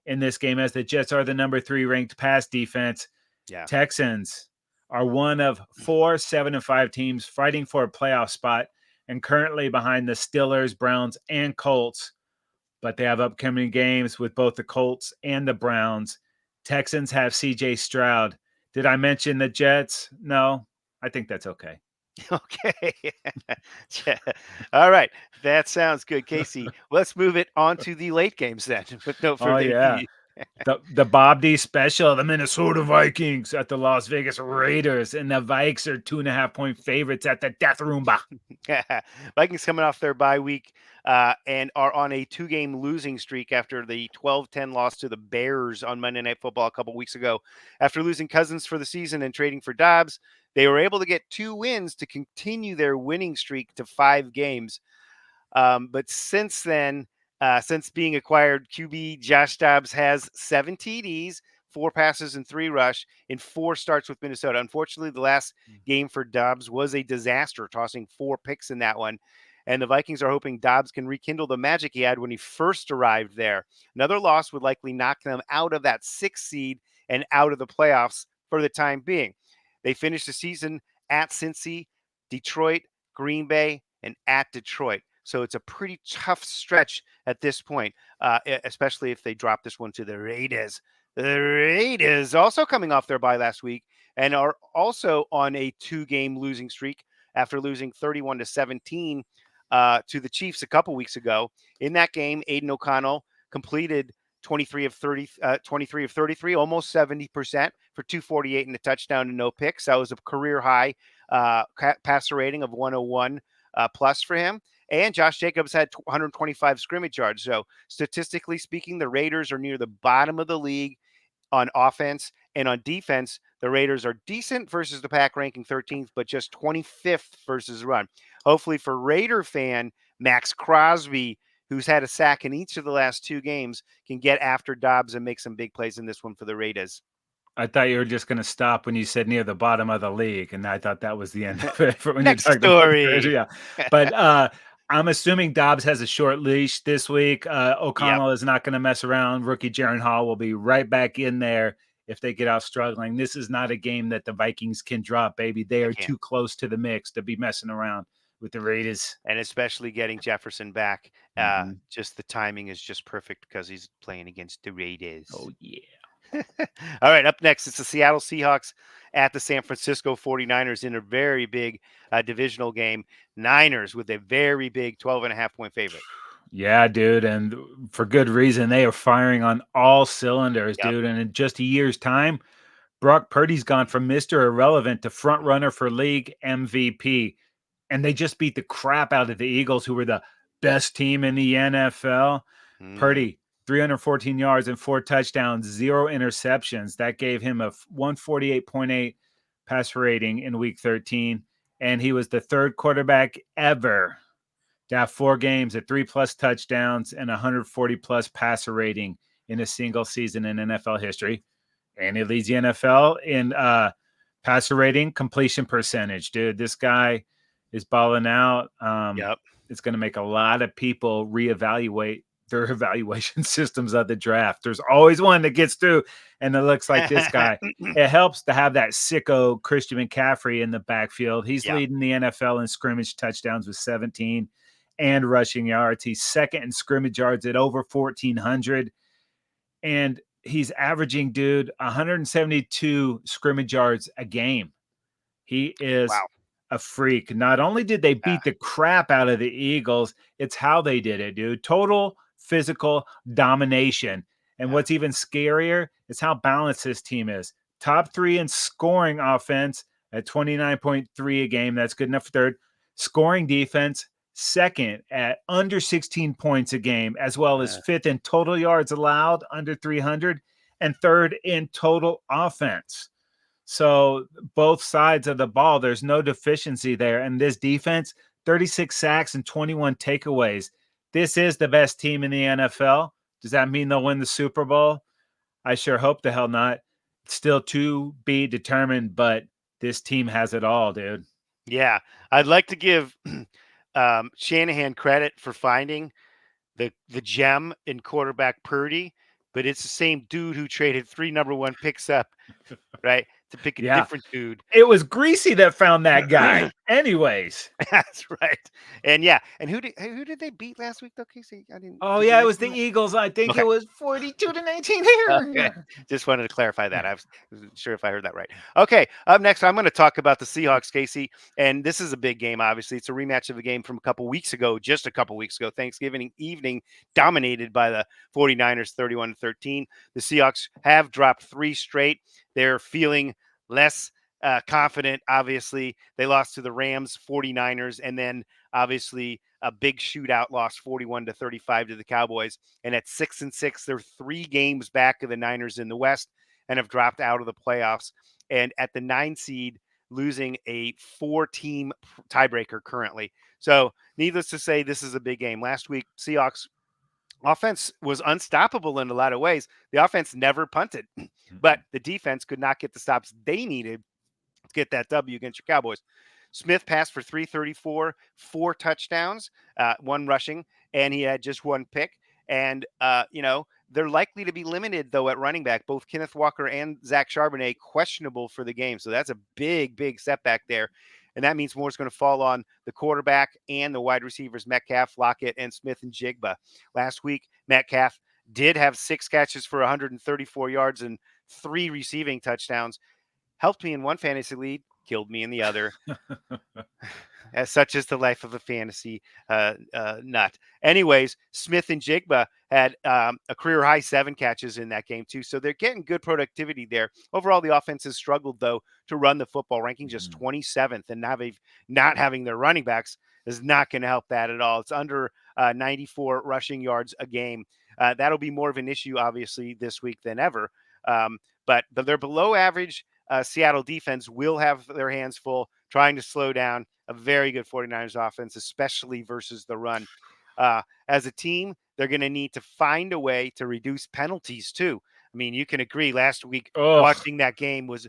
Speaker 2: in this game as the Jets are the number 3 ranked pass defense.
Speaker 1: Yeah.
Speaker 2: Texans are one of 4 7-5 teams fighting for a playoff spot and currently behind the Steelers, Browns, and Colts. But they have upcoming games with both the Colts and the Browns. Texans have CJ Stroud. Did I mention the Jets? No, I think that's okay.
Speaker 1: Okay. Yeah. All right. That sounds good, Casey. Let's move it on to the late games then with no
Speaker 2: Oh,
Speaker 1: further
Speaker 2: yeah.
Speaker 1: ado.
Speaker 2: The Bob D special, the Minnesota Vikings at the Las Vegas Raiders, and the Vikes are 2.5-point favorites at the Death Roomba.
Speaker 1: Vikings coming off their bye week and are on a 2-game losing streak after the 12-10 loss to the Bears on Monday Night Football a couple weeks ago. After losing Cousins for the season and trading for Dobbs, they were able to get 2 wins to continue their winning streak to 5 games. But since then, since being acquired, QB Josh Dobbs has 7 TDs, 4 passes, and 3 rush in 4 starts with Minnesota. Unfortunately, the last game for Dobbs was a disaster, tossing 4 picks in that one. And the Vikings are hoping Dobbs can rekindle the magic he had when he first arrived there. Another loss would likely knock them out of that 6th seed and out of the playoffs for the time being. They finished the season at Cincy, Detroit, Green Bay, and at Detroit. So it's a pretty tough stretch at this point, especially if they drop this one to the Raiders. The Raiders also coming off their bye last week and are also on a 2-game losing streak after losing 31-17 to the Chiefs a couple weeks ago. In that game, Aiden O'Connell completed 23 of 33, almost 70% for 248 and a touchdown and no picks. That was a career high passer rating of 101 plus for him. And Josh Jacobs had 125 scrimmage yards. So statistically speaking, the Raiders are near the bottom of the league on offense, and on defense, the Raiders are decent versus the pack, ranking 13th, but just 25th versus run. Hopefully for Raider fan Max Crosby, who's had a sack in each of the last 2 games, can get after Dobbs and make some big plays in this one for the Raiders.
Speaker 2: I thought you were just going to stop when you said near the bottom of the league, and I thought that was the end of it for when you
Speaker 1: Next
Speaker 2: talked about the Raiders.
Speaker 1: story.
Speaker 2: Yeah, but I'm assuming Dobbs has a short leash this week.
Speaker 1: Yep.
Speaker 2: O'Connell is not going to mess around. Rookie Jaron Hall will be right back in there if they get out struggling. This is not a game that the Vikings can drop, baby. They
Speaker 1: I
Speaker 2: are
Speaker 1: can't.
Speaker 2: too close to the mix to be messing around with the Raiders.
Speaker 1: And especially getting Jefferson back.
Speaker 2: Mhm.
Speaker 1: Just the timing is just perfect because he's playing against the Raiders.
Speaker 2: Oh, yeah.
Speaker 1: All right, up next, it's the Seattle Seahawks at the San Francisco 49ers in a very big divisional game. Niners with a very big 12.5-point favorite.
Speaker 2: Yeah, dude. And for good reason. They are firing on all cylinders,
Speaker 1: Yep.
Speaker 2: dude. And in just a year's time, Brock Purdy's gone from Mr. Irrelevant to front runner for league MVP. And they just beat the crap out of the Eagles, who were the best team in the NFL.
Speaker 1: Mm,
Speaker 2: Purdy 314 yards and 4 touchdowns, 0 interceptions. That gave him a 148.8 passer rating in week 13. And he was the third quarterback ever to have 4 games at 3+ touchdowns and 140+ passer rating in a single season in NFL history. And he leads the NFL in passer rating, completion percentage. Dude, this guy is balling out.
Speaker 1: Yep.
Speaker 2: It's going to make a lot of people reevaluate their evaluation systems of the draft. There's always one that gets through, and it looks like this guy. It helps to have that sicko Christian McCaffrey in the backfield. He's
Speaker 1: Yeah.
Speaker 2: leading the NFL in scrimmage touchdowns with 17 and rushing yards. He's second in scrimmage yards at over 1,400. And he's averaging, dude, 172 scrimmage yards a game. He is
Speaker 1: Wow.
Speaker 2: a freak. Not only did they
Speaker 1: Yeah.
Speaker 2: beat the crap out of the Eagles, it's how they did it, dude. Total physical domination. And
Speaker 1: Yeah.
Speaker 2: what's even scarier is how balanced this team is. Top 3 in scoring offense at 29.3 a game. That's good enough for third. Scoring defense, second at under 16 points a game, as well as fifth in total yards allowed, under 300, and third in total offense. So both sides of the ball, there's no deficiency there. And this defense, 36 sacks and 21 takeaways. This is the best team in the NFL. Does that mean they'll win the Super Bowl? I sure hope the hell not. It's still to be determined, but this team has it all, dude.
Speaker 1: Yeah. I'd like to give Shanahan credit for finding the gem in quarterback Purdy, but it's the same dude who traded 3 number 1 picks up, right, to pick a
Speaker 2: Yeah.
Speaker 1: different dude.
Speaker 2: It was Greasy that found that guy. Anyways.
Speaker 1: That's right. And yeah, and who did they beat last week though, Casey? I didn't.
Speaker 2: Oh,
Speaker 1: Did you
Speaker 2: yeah, it was
Speaker 1: mention
Speaker 2: the
Speaker 1: that?
Speaker 2: Eagles. I think
Speaker 1: Okay.
Speaker 2: it was 42-19.
Speaker 1: Okay. Just wanted to clarify that. I wasn't sure if I heard that right. Okay. Up next, I'm going to talk about the Seahawks, Casey. And this is a big game, obviously. It's a rematch of a game from a couple weeks ago, just a couple weeks ago, Thanksgiving evening, dominated by the 49ers 31-13. The Seahawks have dropped 3 straight. They're feeling less confident, obviously. They lost to the Rams, 49ers, and then obviously a big shootout loss 41-35 to the Cowboys. And at 6-6, they're 3 games back of the Niners in the West and have dropped out of the playoffs. And at the 9 seed, losing a 4-team tiebreaker currently. So, needless to say, this is a big game. Last week, Seahawks offense was unstoppable in a lot of ways. The offense never punted, but the defense could not get the stops they needed to get that W against your Cowboys. Smith passed for 334, 4 touchdowns, 1 rushing, and he had just 1 pick. And, they're likely to be limited, though, at running back. Both Kenneth Walker and Zach Charbonnet questionable for the game. So that's a big, big setback there. And that means more is going to fall on the quarterback and the wide receivers, Metcalf, Lockett, and Smith and Jigba. Last week, Metcalf did have 6 catches for 134 yards and 3 receiving touchdowns. Helped me in one fantasy league, killed me in the other. As such is the life of a fantasy nut. Anyways, Smith and Jigba had a career high 7 catches in that game too. So they're getting good productivity there. Overall, the offense has struggled though to run the football, ranking just 27th, and not having their running backs is not going to help that at all. It's under 94 rushing yards a game. That'll be more of an issue, obviously, this week than ever. But they're below average. Seattle defense will have their hands full trying to slow down a very good 49ers offense, especially versus the run. As a team, they're going to need to find a way to reduce penalties too. I mean, you can agree last week watching that game was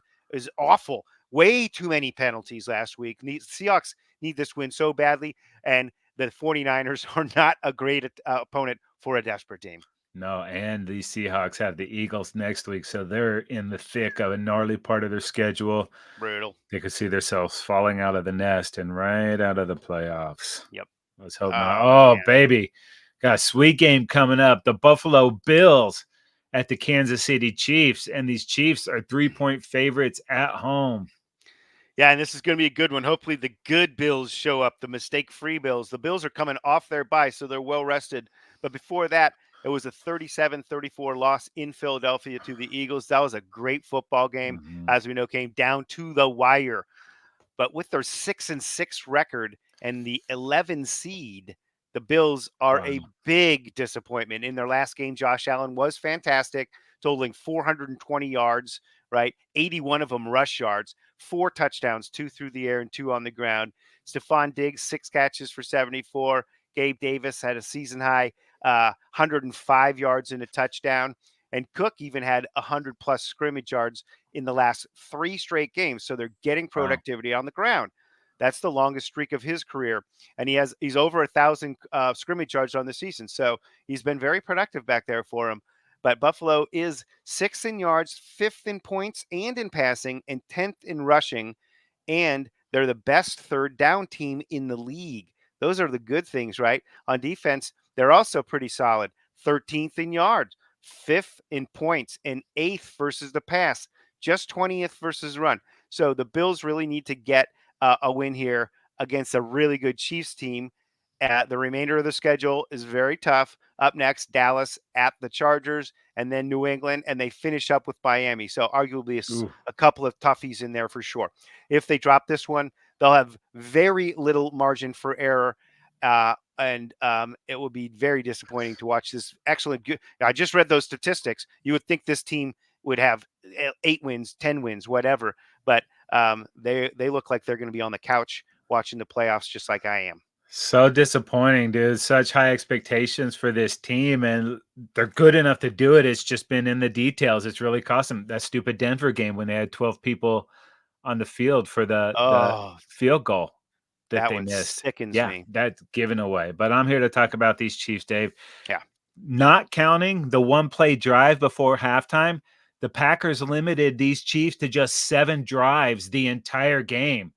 Speaker 1: awful. Way too many penalties last week. The Seahawks need this win so badly, and the 49ers are not a great opponent for a desperate team.
Speaker 2: No, and the Seahawks have the Eagles next week, so they're in the thick of a gnarly part of their schedule.
Speaker 1: Brutal.
Speaker 2: They could see themselves falling out of the nest and right out of the playoffs.
Speaker 1: Yep.
Speaker 2: Let's hope not.
Speaker 1: Oh,
Speaker 2: Oh,
Speaker 1: man.
Speaker 2: baby. Got a sweet game coming up. The Buffalo Bills at the Kansas City Chiefs, and these Chiefs are 3-point favorites at home.
Speaker 1: Yeah, and this is going to be a good one. Hopefully the good Bills show up, the mistake-free Bills. The Bills are coming off their bye, so they're well rested. But before that, it was a 37-34 loss in Philadelphia to the Eagles. That was a great football game, as we know, came down to the wire. But with their 6-6 record and the 11 seed, The Bills are
Speaker 2: Wow.
Speaker 1: a big disappointment. In their last game, Josh Allen was fantastic, totaling 420 yards, right? 81 of them rush yards, 4 touchdowns, 2 through the air and 2 on the ground. Stephon Diggs, 6 catches for 74. Gabe Davis had a season high 105 yards and a touchdown. And Cook even had 100 plus scrimmage yards in the last 3 straight games. So they're getting
Speaker 2: Wow.
Speaker 1: productivity on the ground. That's the longest streak of his career, and he's over 1,000 scrimmage yards on the season. So he's been very productive back there for him. But Buffalo is sixth in yards, fifth in points and in passing, and 10th in rushing. And they're the best third down team in the league. Those are the good things, right? On defense, they're also pretty solid. 13th in yards, fifth in points, and eighth versus the pass, just 20th versus run. So the Bills really need to get a win here against a really good Chiefs team. The remainder of the schedule is very tough. Up next, Dallas at the Chargers, and then New England, and they finish up with Miami. So arguably
Speaker 2: Ooh.
Speaker 1: a couple of toughies in there for sure. If they drop this one, they'll have very little margin for error. And it will be very disappointing to watch this excellent. I just read those statistics. You would think this team would have 8 wins, 10 wins, whatever, but they look like they're going to be on the couch watching the playoffs, just like I am.
Speaker 2: So disappointing, dude. Such high expectations for this team, and they're good enough to do it. It's just been in the details. It's really cost them that stupid Denver game when they had 12 people on the field for the
Speaker 1: Oh,
Speaker 2: field goal that
Speaker 1: that
Speaker 2: they
Speaker 1: one
Speaker 2: missed.
Speaker 1: sickens
Speaker 2: Yeah,
Speaker 1: me.
Speaker 2: that's given away. But I'm here to talk about these Chiefs, Dave.
Speaker 1: Yeah.
Speaker 2: Not counting the one play drive before halftime, the Packers limited these Chiefs to just 7 drives the entire game.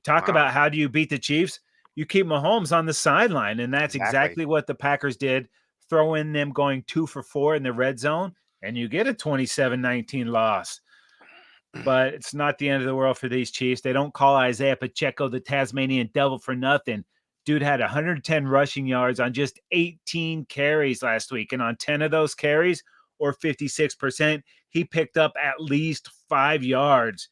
Speaker 2: Talk
Speaker 1: Wow.
Speaker 2: about how do you beat the Chiefs? You keep Mahomes on the sideline, and that's
Speaker 1: Exactly.
Speaker 2: exactly what the Packers did. Throw in them going 2 for 4 in the red zone, and you get a 27-19 loss. But it's not the end of the world for these Chiefs. They don't call Isaiah Pacheco the Tasmanian devil for nothing. Dude had 110 rushing yards on just 18 carries last week. And on 10 of those carries, or 56%, he picked up at least 5 yards.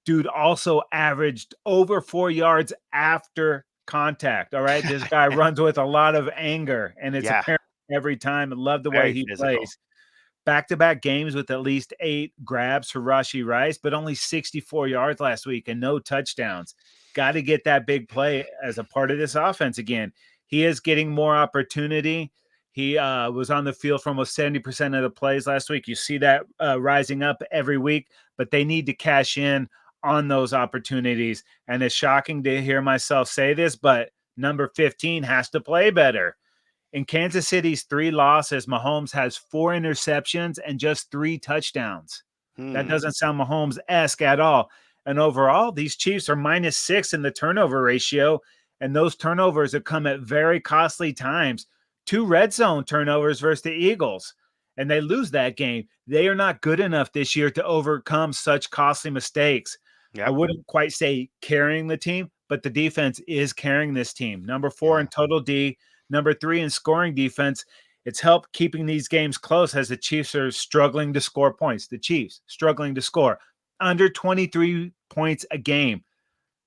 Speaker 2: Dude also averaged over 4 yards after contact. All right. This guy runs with a lot of anger, and it's
Speaker 1: Yeah.
Speaker 2: apparent every time. I love the way
Speaker 1: Very
Speaker 2: he
Speaker 1: physical.
Speaker 2: plays. Back-to-back games with at least 8 grabs for Rashee Rice, but only 64 yards last week and no touchdowns. Got to get that big play as a part of this offense again. He is getting more opportunity. He was on the field for almost 70% of the plays last week. You see that rising up every week, but they need to cash in on those opportunities. And it's shocking to hear myself say this, but number 15 has to play better. In Kansas City's 3 losses, Mahomes has 4 interceptions and just 3 touchdowns. That
Speaker 1: Hmm.
Speaker 2: doesn't sound Mahomes-esque at all. And overall, these Chiefs are -6 in the turnover ratio, and those turnovers have come at very costly times. 2 red zone turnovers versus the Eagles, and they lose that game. They are not good enough this year to overcome such costly mistakes. I
Speaker 1: Yep.
Speaker 2: wouldn't quite say carrying the team, but the defense is carrying this team. Number 4
Speaker 1: Yeah.
Speaker 2: in total D, number 3 in scoring defense. It's helped keeping these games close as the Chiefs are struggling to score points. The Chiefs struggling to score under 23 points a game.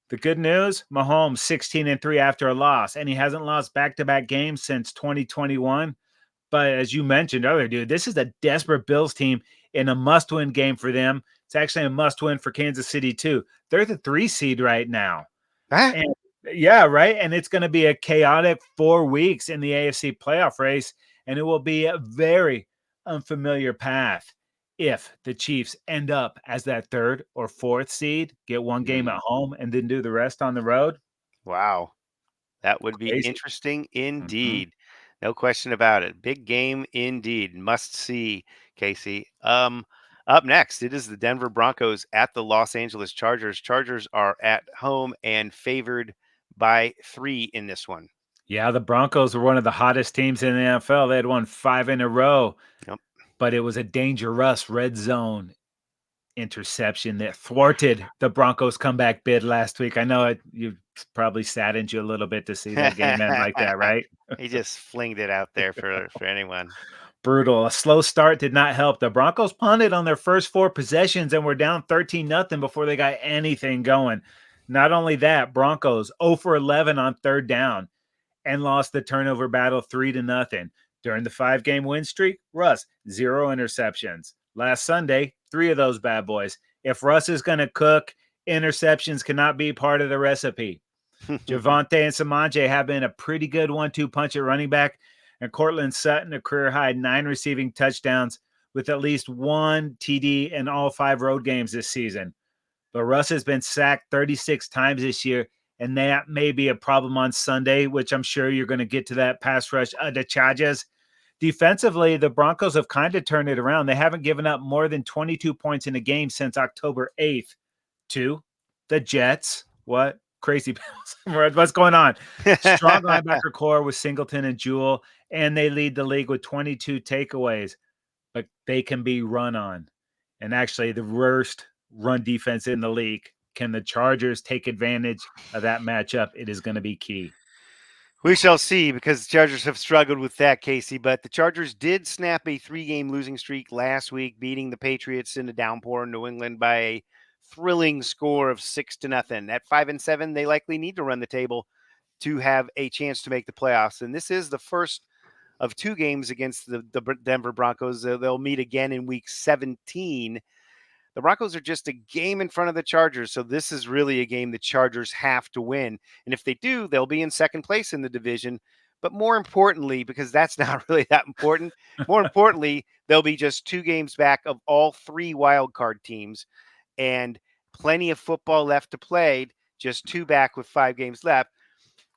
Speaker 2: The good news, Mahomes 16-3 after a loss, and he hasn't lost back-to-back games since 2021. But as you mentioned earlier, dude, this is a desperate Bills team in a must-win game for them. It's actually a must-win for Kansas City too. They're the 3 seed right now.
Speaker 1: Ah,
Speaker 2: And yeah, right. And it's going to be a chaotic 4 weeks in the AFC playoff race, and it will be a very unfamiliar path if the Chiefs end up as that 3rd or 4th seed, get one game
Speaker 1: mm,
Speaker 2: at home, and then do the rest on the road.
Speaker 1: wow. That would be
Speaker 2: Crazy.
Speaker 1: interesting
Speaker 2: Hmm.
Speaker 1: indeed. No question about it. Big game indeed. Must see, Casey. Up next, it is the Denver Broncos at the Los Angeles Chargers. Chargers are at home and favored by 3 in this one.
Speaker 2: Yeah, the Broncos were one of the hottest teams in the NFL. They had won 5 in a row,
Speaker 1: Yep.
Speaker 2: but it was a dangerous red zone interception that thwarted the Broncos' comeback bid last week. I know you probably saddened you a little bit to see that game end like that, right?
Speaker 1: He just flinged it out there for anyone.
Speaker 2: Brutal. A slow start did not help. The Broncos punted on their first 4 possessions and were down 13-0 before they got anything going. Not only that, Broncos 0 for 11 on 3rd down. and lost the turnover battle 3-0. During the 5-game win streak, Russ, 0 interceptions. Last Sunday, 3 of those bad boys. If Russ is going to cook, interceptions cannot be part of the recipe. Javante and Samanje have been a pretty good 1-2 punch at running back, and Cortland Sutton, a career high 9 receiving touchdowns with at least 1 TD in all 5 road games this season. But Russ has been sacked 36 times this year, and that may be a problem on Sunday, which I'm sure you're going to get to that pass rush. The Chargers. Defensively, the Broncos have kind of turned it around. They haven't given up more than 22 points in a game since October 8th. To the Jets. What? Crazy. What's going on? Strong linebacker core with Singleton and Jewell, and they lead the league with 22 takeaways, but they can be run on. And actually, the worst run defense in the league. Can the Chargers take advantage of that matchup? It is going to be key.
Speaker 1: We shall see, because the Chargers have struggled with that, Casey. But the Chargers did snap a 3-game losing streak last week, beating the Patriots in a downpour in New England by a thrilling score of 6-0. At 5-7, they likely need to run the table to have a chance to make the playoffs. And this is the first of 2 games against the Denver Broncos. They'll meet again in week 17. The Broncos are just a game in front of the Chargers, so this is really a game the Chargers have to win. And if they do, they'll be in second place in the division. But more importantly, because that's not really that important, more importantly, they'll be just 2 games back of all 3 wild card teams, and plenty of football left to play, just 2 back with 5 games left.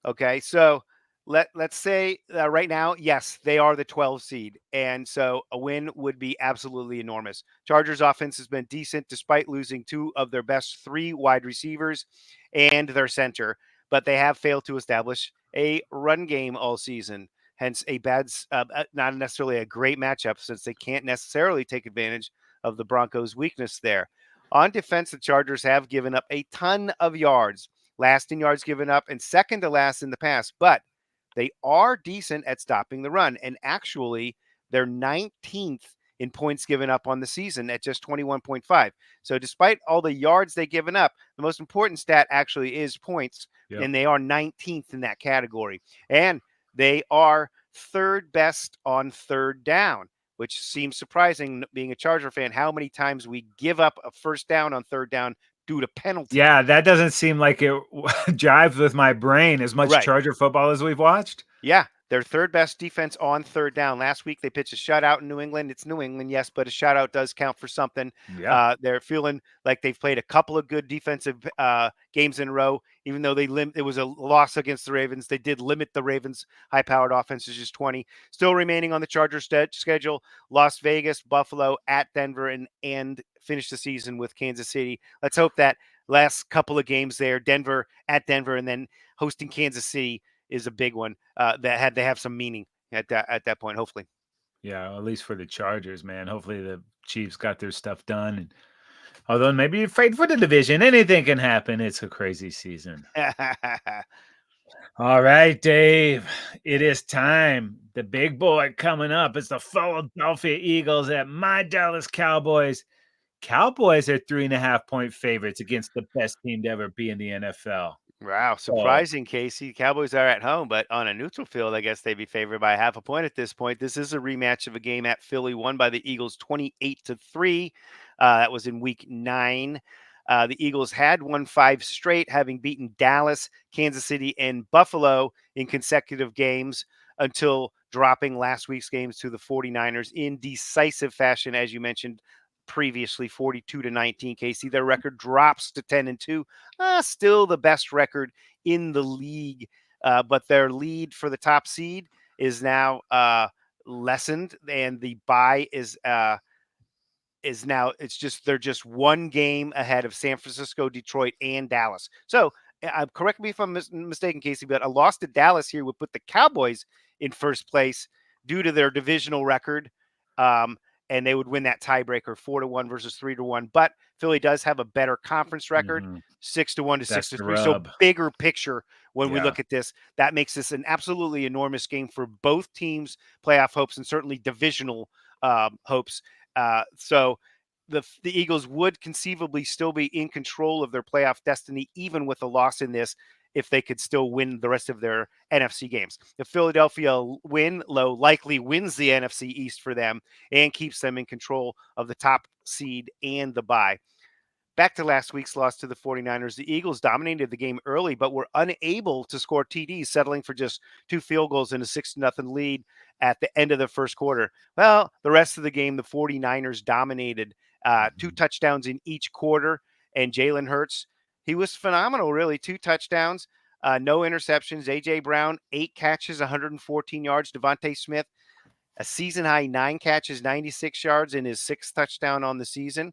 Speaker 1: Okay, so let's say right now, yes, they are the 12 seed, and so a win would be absolutely enormous. Chargers offense has been decent despite losing 2 of their best 3 wide receivers and their center, but they have failed to establish a run game all season. Hence, a bad, not necessarily a great matchup, since they can't necessarily take advantage of the Broncos' weakness there. On defense, the Chargers have given up a ton of yards, last in yards given up and second to last in the past, but they are decent at stopping the run. And actually, they're 19th in points given up on the season at just 21.5. So despite all the yards they've given up, the most important stat actually is points,
Speaker 2: Yep.
Speaker 1: and they are 19th in that category. And they are third best on third down, which seems surprising being a Charger fan, how many times we give up a first down on third down due to penalty.
Speaker 2: Yeah, that doesn't seem like it jives with my brain as much
Speaker 1: Right.
Speaker 2: Charger football as we've watched.
Speaker 1: Yeah, their third best defense on third down. Last week they pitched a shutout in New England. It's New England, yes, but a shutout does count for something.
Speaker 2: Yeah.
Speaker 1: They're feeling like they've played a couple of good defensive games in a row, even though it was a loss against the Ravens. They did limit the Ravens' high-powered offense to just 20. Still remaining on the Chargers schedule: Las Vegas, Buffalo, at Denver, and finish the season with Kansas City. Let's hope that last couple of games there, Denver at Denver, and then hosting Kansas City, is a big one they have some meaning at that point. Hopefully,
Speaker 2: Yeah, at least for the Chargers, man. Hopefully the Chiefs got their stuff done. And although maybe you're fighting for the division, anything can happen. It's a crazy season. All right, Dave. It is time. The big boy coming up is the Philadelphia Eagles at my Dallas Cowboys. Cowboys are 3.5-point favorites against the best team to ever be in the NFL.
Speaker 1: Wow,
Speaker 2: So,
Speaker 1: surprising, Casey. Cowboys are at home, but on a neutral field, I guess they'd be favored by half a point at this point. This is a rematch of a game at Philly, won by the Eagles 28-3. That was in week 9. The Eagles had won 5 straight, having beaten Dallas, Kansas City, and Buffalo in consecutive games until dropping last week's games to the 49ers in decisive fashion, as you mentioned previously, 42-19. Casey, their record drops to 10-2. Still the best record in the league, but their lead for the top seed is now lessened, and the bye is now, they're just 1 game ahead of San Francisco, Detroit, and Dallas. So correct me if I'm mistaken, Casey, but a loss to Dallas here would put the Cowboys in first place due to their divisional record. And they would win that tiebreaker 4-1 versus 3-1. But Philly does have a better conference record, 6-1 to
Speaker 2: that's the
Speaker 1: 6-3. So
Speaker 2: rub.
Speaker 1: bigger picture when we
Speaker 2: Yeah.
Speaker 1: look at this, that makes this an absolutely enormous game for both teams' playoff hopes and certainly divisional hopes. So the Eagles would conceivably still be in control of their playoff destiny, even with a loss in this. if they could still win the rest of their NFC games. The Philadelphia win, low likely wins the NFC East for them and keeps them in control of the top seed and the bye. Back to last week's loss to the 49ers, the Eagles dominated the game early, but were unable to score TDs, settling for just 2 field goals and a 6-0 lead at the end of the first quarter. Well, the rest of the game, the 49ers dominated 2 touchdowns in each quarter, and Jalen Hurts, he was phenomenal, really. 2 touchdowns, no interceptions. A.J. Brown, 8 catches, 114 yards. Devontae Smith, a season high 9 catches, 96 yards in his 6th touchdown on the season.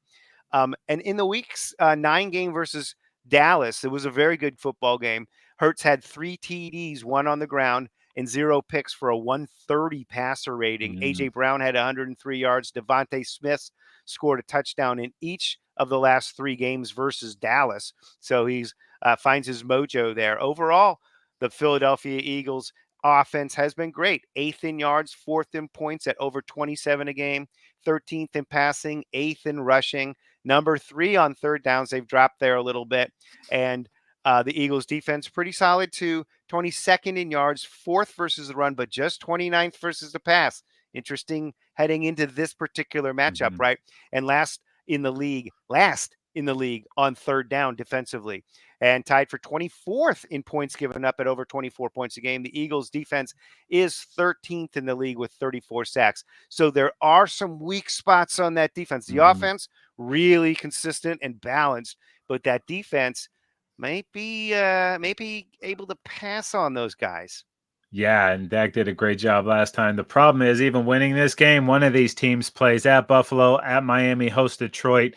Speaker 1: And in the week's 9 game versus Dallas, it was a very good football game. Hurts had 3 TDs, 1 on the ground, and 0 picks for a 130 passer rating.
Speaker 2: Mm-hmm.
Speaker 1: A.J. Brown had 103 yards. Devontae Smith scored a touchdown in each of the last 3 games versus Dallas. So he's finds his mojo there. Overall, the Philadelphia Eagles offense has been great. 8th in yards, 4th in points at over 27 a game, 13th in passing, 8th in rushing, number 3 on third downs. They've dropped there a little bit. And the Eagles defense pretty solid too. 22nd in yards, 4th versus the run, but just 29th versus the pass. Interesting heading into this particular matchup,
Speaker 2: Mm-hmm.
Speaker 1: right? And last in the league on third down defensively, and tied for 24th in points given up at over 24 points a game. The Eagles defense is 13th in the league with 34 sacks. So there are some weak spots on that defense. The
Speaker 2: Mm-hmm.
Speaker 1: offense really consistent and balanced, but that defense might be able to pass on those guys.
Speaker 2: Yeah, and Dak did a great job last time. The problem is, even winning this game, one of these teams plays at Buffalo, at Miami, hosts Detroit,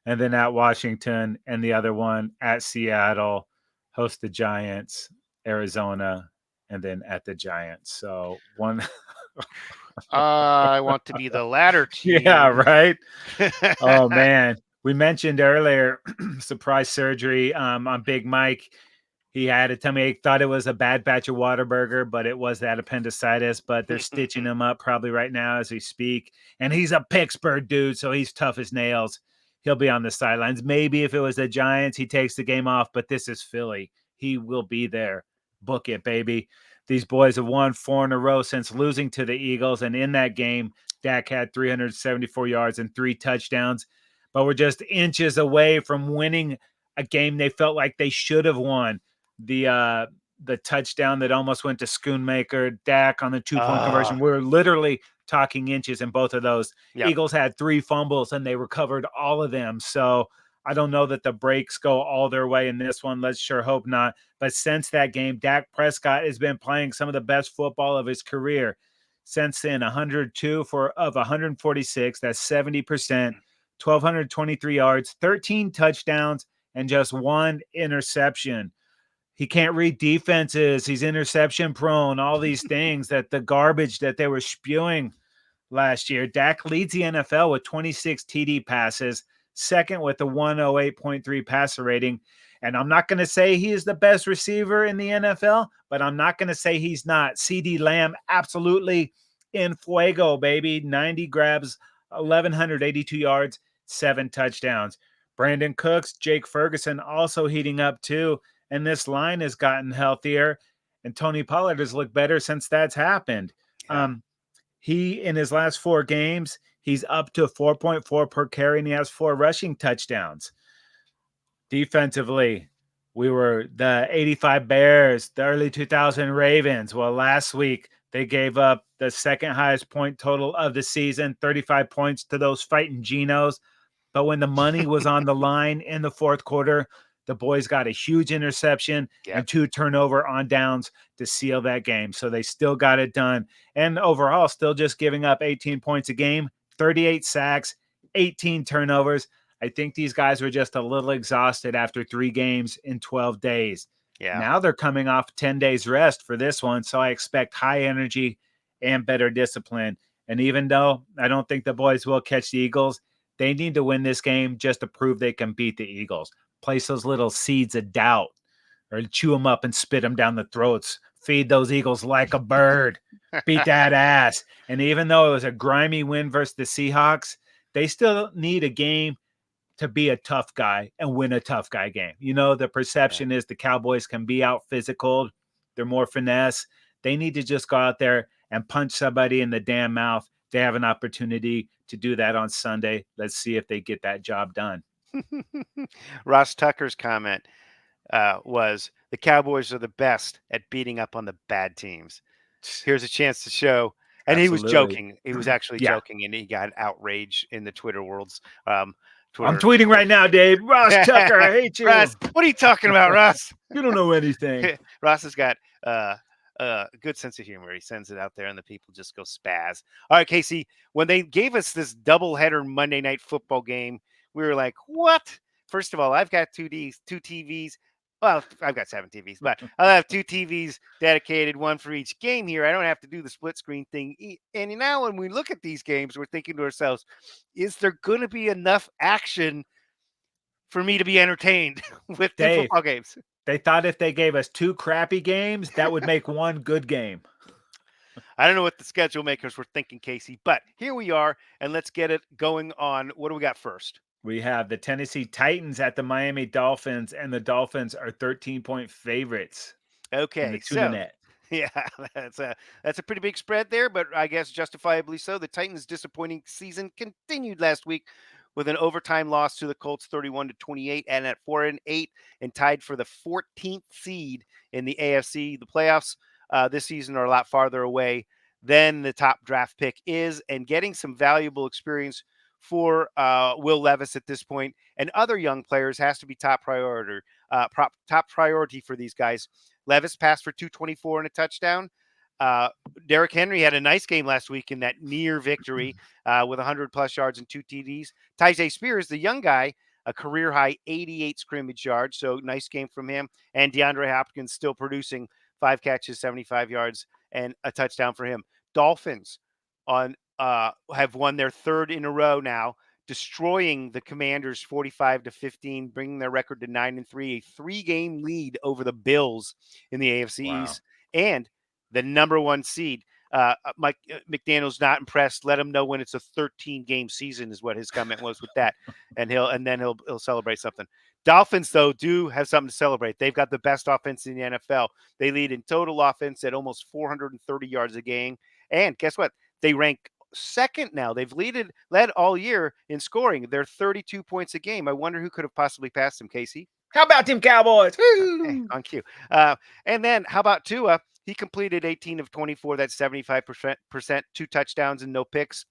Speaker 2: and then at Washington, and the other one at Seattle, host the Giants, Arizona, and then at the Giants. So one,
Speaker 1: I want to be the latter
Speaker 2: yeah,
Speaker 1: team.
Speaker 2: right. Oh man, we mentioned earlier surprise surgery on Big Mike. He had a tummy ache, thought it was a bad batch of Whataburger, but it was that appendicitis. But they're stitching him up probably right now as we speak. And he's a Pittsburgh dude, so he's tough as nails. He'll be on the sidelines. Maybe if it was the Giants, he takes the game off, but this is Philly. He will be there. Book it, baby. These boys have won 4 in a row since losing to the Eagles. And in that game, Dak had 374 yards and 3 touchdowns. But we're just inches away from winning a game they felt like they should have won. The touchdown that almost went to Schoonmaker, Dak on the 2-point conversion. We're literally talking inches in both of those.
Speaker 1: Yep.
Speaker 2: Eagles had 3 fumbles and they recovered all of them. So I don't know that the breaks go all their way in this one. Let's sure hope not. But since that game, Dak Prescott has been playing some of the best football of his career. Since then, 102 of 146, that's 70%, 1,223 yards, 13 touchdowns, and just 1 interception. He can't read defenses. He's interception prone, all these things that the garbage that they were spewing last year. Dak leads the NFL with 26 TD passes, second with a 108.3 passer rating. And I'm not going to say he is the best receiver in the NFL, but I'm not going to say he's not. CD Lamb, absolutely in fuego, baby. 90 grabs, 1,182 yards, 7 touchdowns. Brandon Cooks, Jake Ferguson also heating up too. And this line has gotten healthier. And Tony Pollard has looked better since that's happened.
Speaker 1: Yeah.
Speaker 2: He, in his last 4 games, he's up to 4.4 per carry, and he has 4 rushing touchdowns. Defensively, we were the 85 Bears, the early 2000 Ravens. Well, last week, they gave up the second highest point total of the season, 35 points to those fighting Genos. But when the money was on the line in the fourth quarter, the boys got a huge interception and 2 turnover on downs to seal that game. So they still got it done. And overall, still just giving up 18 points a game, 38 sacks, 18 turnovers. I think these guys were just a little exhausted after 3 games in 12 days.
Speaker 1: Yeah.
Speaker 2: Now they're coming off 10 days rest for this one. So I expect high energy and better discipline. And even though I don't think the boys will catch the Eagles, they need to win this game just to prove they can beat the Eagles. Place those little seeds of doubt or chew them up and spit them down the throats. Feed those Eagles like a bird. Beat that ass. And even though it was a grimy win versus the Seahawks, they still need a game to be a tough guy and win a tough guy game. The
Speaker 1: Yeah.
Speaker 2: perception is the Cowboys can be out physical. They're more finesse. They need to just go out there and punch somebody in the damn mouth. They have an opportunity to do that on Sunday. Let's see if they get that job done.
Speaker 1: Ross Tucker's comment was the Cowboys are the best at beating up on the bad teams. Here's a chance to show. And he was
Speaker 2: Absolutely.
Speaker 1: joking. He was actually
Speaker 2: Yeah.
Speaker 1: joking, and he got outrage in the Twitter world's
Speaker 2: I'm
Speaker 1: Twitter.
Speaker 2: tweeting right now, Dave. Ross Tucker, I hate you.
Speaker 1: Russ, what are you talking about, Russ?
Speaker 2: You don't know anything.
Speaker 1: Ross has got a good sense of humor. He sends it out there, and the people just go spaz. All right, Casey. When they gave us this doubleheader Monday Night Football game, we were like, "What?" First of all, I've got two TVs. Well, I've got 7 TVs, but I'll have 2 TVs dedicated, one for each game here. I don't have to do the split screen thing. And now, when we look at these games, we're thinking to ourselves, "Is there going to be enough action for me to be entertained with 2
Speaker 2: Dave,
Speaker 1: football games?"
Speaker 2: they thought if they gave us 2 crappy games, that would make 1 good game.
Speaker 1: I don't know what the schedule makers were thinking, Casey, but here we are, and let's get it going on. What do we got first?
Speaker 2: We have the Tennessee Titans at the Miami Dolphins, and the Dolphins are 13-point favorites in the
Speaker 1: Okay,
Speaker 2: Tuna
Speaker 1: so
Speaker 2: Net.
Speaker 1: yeah, that's a pretty big spread there, but I guess justifiably so. The Titans' disappointing season continued last week with an overtime loss to the Colts, 31-28, and at 4-8, and tied for the 14th seed in the AFC. The playoffs this season are a lot farther away than the top draft pick is, and getting some valuable experience for Will Levis at this point and other young players has to be top priority. Top priority for these guys. Levis passed for 224 and a touchdown. Uh, Derrick Henry had a nice game last week in that near victory with 100 plus yards and 2 TDs. Tyjae Spears, the young guy, a career high 88 scrimmage yards. So nice game from him. And DeAndre Hopkins still producing 5 catches, 75 yards, and a touchdown for him. Dolphins have won their third in a row now, destroying the Commanders 45-15, bringing their record to 9-3, a 3-game lead over the Bills in the AFC
Speaker 2: Wow.
Speaker 1: East, and the number 1 seed. Mike McDaniel's not impressed. Let him know when it's a 13-game season, is what his comment was with that, and he'll celebrate something. Dolphins, though, do have something to celebrate. They've got the best offense in the NFL. They lead in total offense at almost 430 yards a game, and guess what? They rank second now. They've led all year in scoring. They're 32 points a game. I wonder who could have possibly passed them, Casey.
Speaker 2: How about them Cowboys?
Speaker 1: On cue. And then how about Tua? He completed 18 of 24. That's 75%, 2 touchdowns and no picks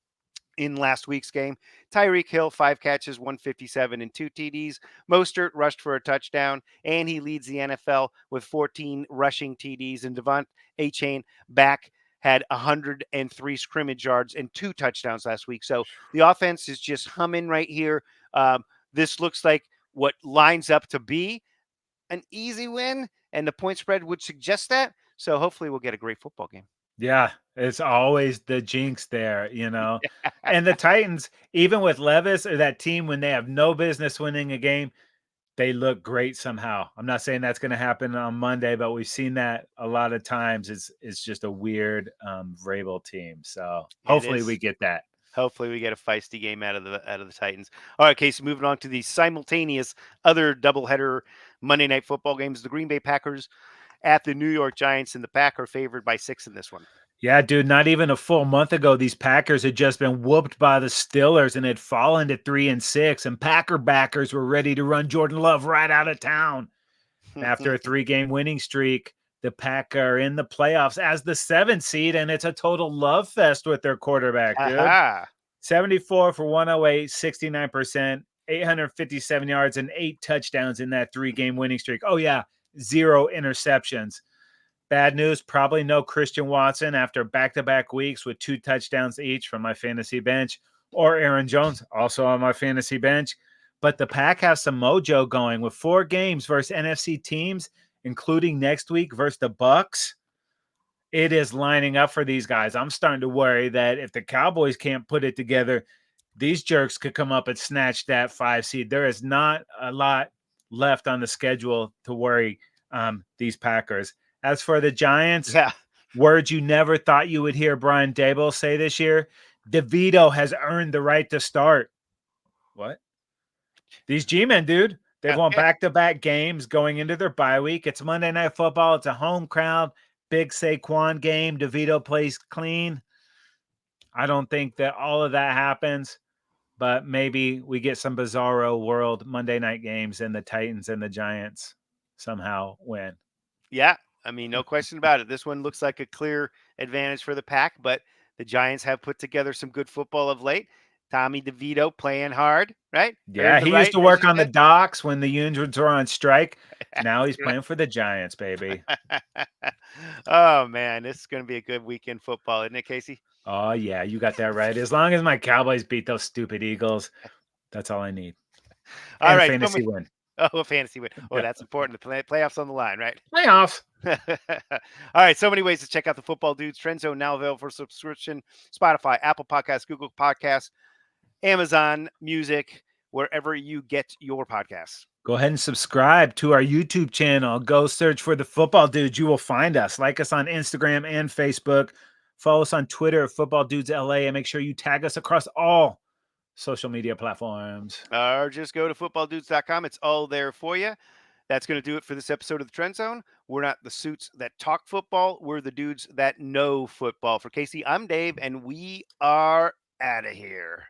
Speaker 1: in last week's game. Tyreek Hill, 5 catches, 157 and 2 TDs. Mostert rushed for a touchdown, and he leads the NFL with 14 rushing TDs. And Devon Achane back had 103 scrimmage yards and 2 touchdowns last week. So the offense is just humming right here. This looks like what lines up to be an easy win, and the point spread would suggest that. So hopefully we'll get a great football game.
Speaker 2: Yeah, it's always the jinx there. And the Titans, even with Levis or that team, when they have no business winning a game, they look great somehow. I'm not saying that's going to happen on Monday, but we've seen that a lot of times. It's just a weird Vrabel team. So
Speaker 1: It
Speaker 2: hopefully we
Speaker 1: is.
Speaker 2: get that.
Speaker 1: Hopefully we get a feisty game out of the Titans. All right, Casey, moving on to the simultaneous other doubleheader Monday Night Football games. The Green Bay Packers at the New York Giants, and the Pack are favored by 6 in this one.
Speaker 2: Yeah, dude, not even a full month ago, these Packers had just been whooped by the Steelers and had fallen to 3-6, and Packer backers were ready to run Jordan Love right out of town. After a 3-game winning streak, the Pack are in the playoffs as the 7th seed, and it's a total love fest with their quarterback, dude.
Speaker 1: Aha.
Speaker 2: 74 for 108, 69%, 857 yards, and 8 touchdowns in that 3-game winning streak. Oh, yeah, 0 interceptions. Bad news, probably no Christian Watson after back-to-back weeks with 2 touchdowns each from my fantasy bench, or Aaron Jones, also on my fantasy bench. But the Pack have some mojo going with 4 games versus NFC teams, including next week versus the Bucks. It is lining up for these guys. I'm starting to worry that if the Cowboys can't put it together, these jerks could come up and snatch that 5 seed. There is not a lot left on the schedule to worry these Packers. As for the Giants,
Speaker 1: Yeah.
Speaker 2: words you never thought you would hear Brian Daboll say this year, DeVito has earned the right to start. What? These G-men, dude, they've won
Speaker 1: Okay.
Speaker 2: back-to-back games going into their bye week. It's Monday Night Football. It's a home crowd. Big Saquon game. DeVito plays clean. I don't think that all of that happens, but maybe we get some bizarro world Monday night games and the Titans and the Giants somehow win.
Speaker 1: Yeah, I mean, no question about it. This one looks like a clear advantage for the Pack, but the Giants have put together some good football of late. Tommy DeVito playing hard, right?
Speaker 2: Yeah,
Speaker 1: Earned the
Speaker 2: he used
Speaker 1: right,
Speaker 2: to
Speaker 1: as
Speaker 2: work
Speaker 1: you
Speaker 2: on the
Speaker 1: said.
Speaker 2: docks when the unions were on strike. Now he's
Speaker 1: That's
Speaker 2: playing for the Giants, baby.
Speaker 1: right. Oh man, this is going to be a good weekend football, isn't it, Casey?
Speaker 2: Oh, yeah, you got that right. As long as my Cowboys beat those stupid Eagles, that's all I need.
Speaker 1: All
Speaker 2: And a
Speaker 1: right, so
Speaker 2: fantasy
Speaker 1: many.
Speaker 2: win.
Speaker 1: Oh, a fantasy win. Oh,
Speaker 2: Yeah.
Speaker 1: that's important. The playoffs on the line, right?
Speaker 2: Playoffs.
Speaker 1: All right, so many ways to check out the Football Dudes Trend Zone, now available for subscription. Spotify, Apple Podcasts, Google Podcasts, Amazon Music, wherever you get your podcasts.
Speaker 2: Go ahead and subscribe to our YouTube channel. Go search for the Football Dudes. You will find us. Like us on Instagram and Facebook. Follow us on Twitter, Football Dudes LA, and make sure you tag us across all social media platforms.
Speaker 1: Or just go to footballdudes.com. It's all there for you. That's going to do it for this episode of the Trend Zone. We're not the suits that talk football. We're the dudes that know football. For Casey, I'm Dave, and we are out of here.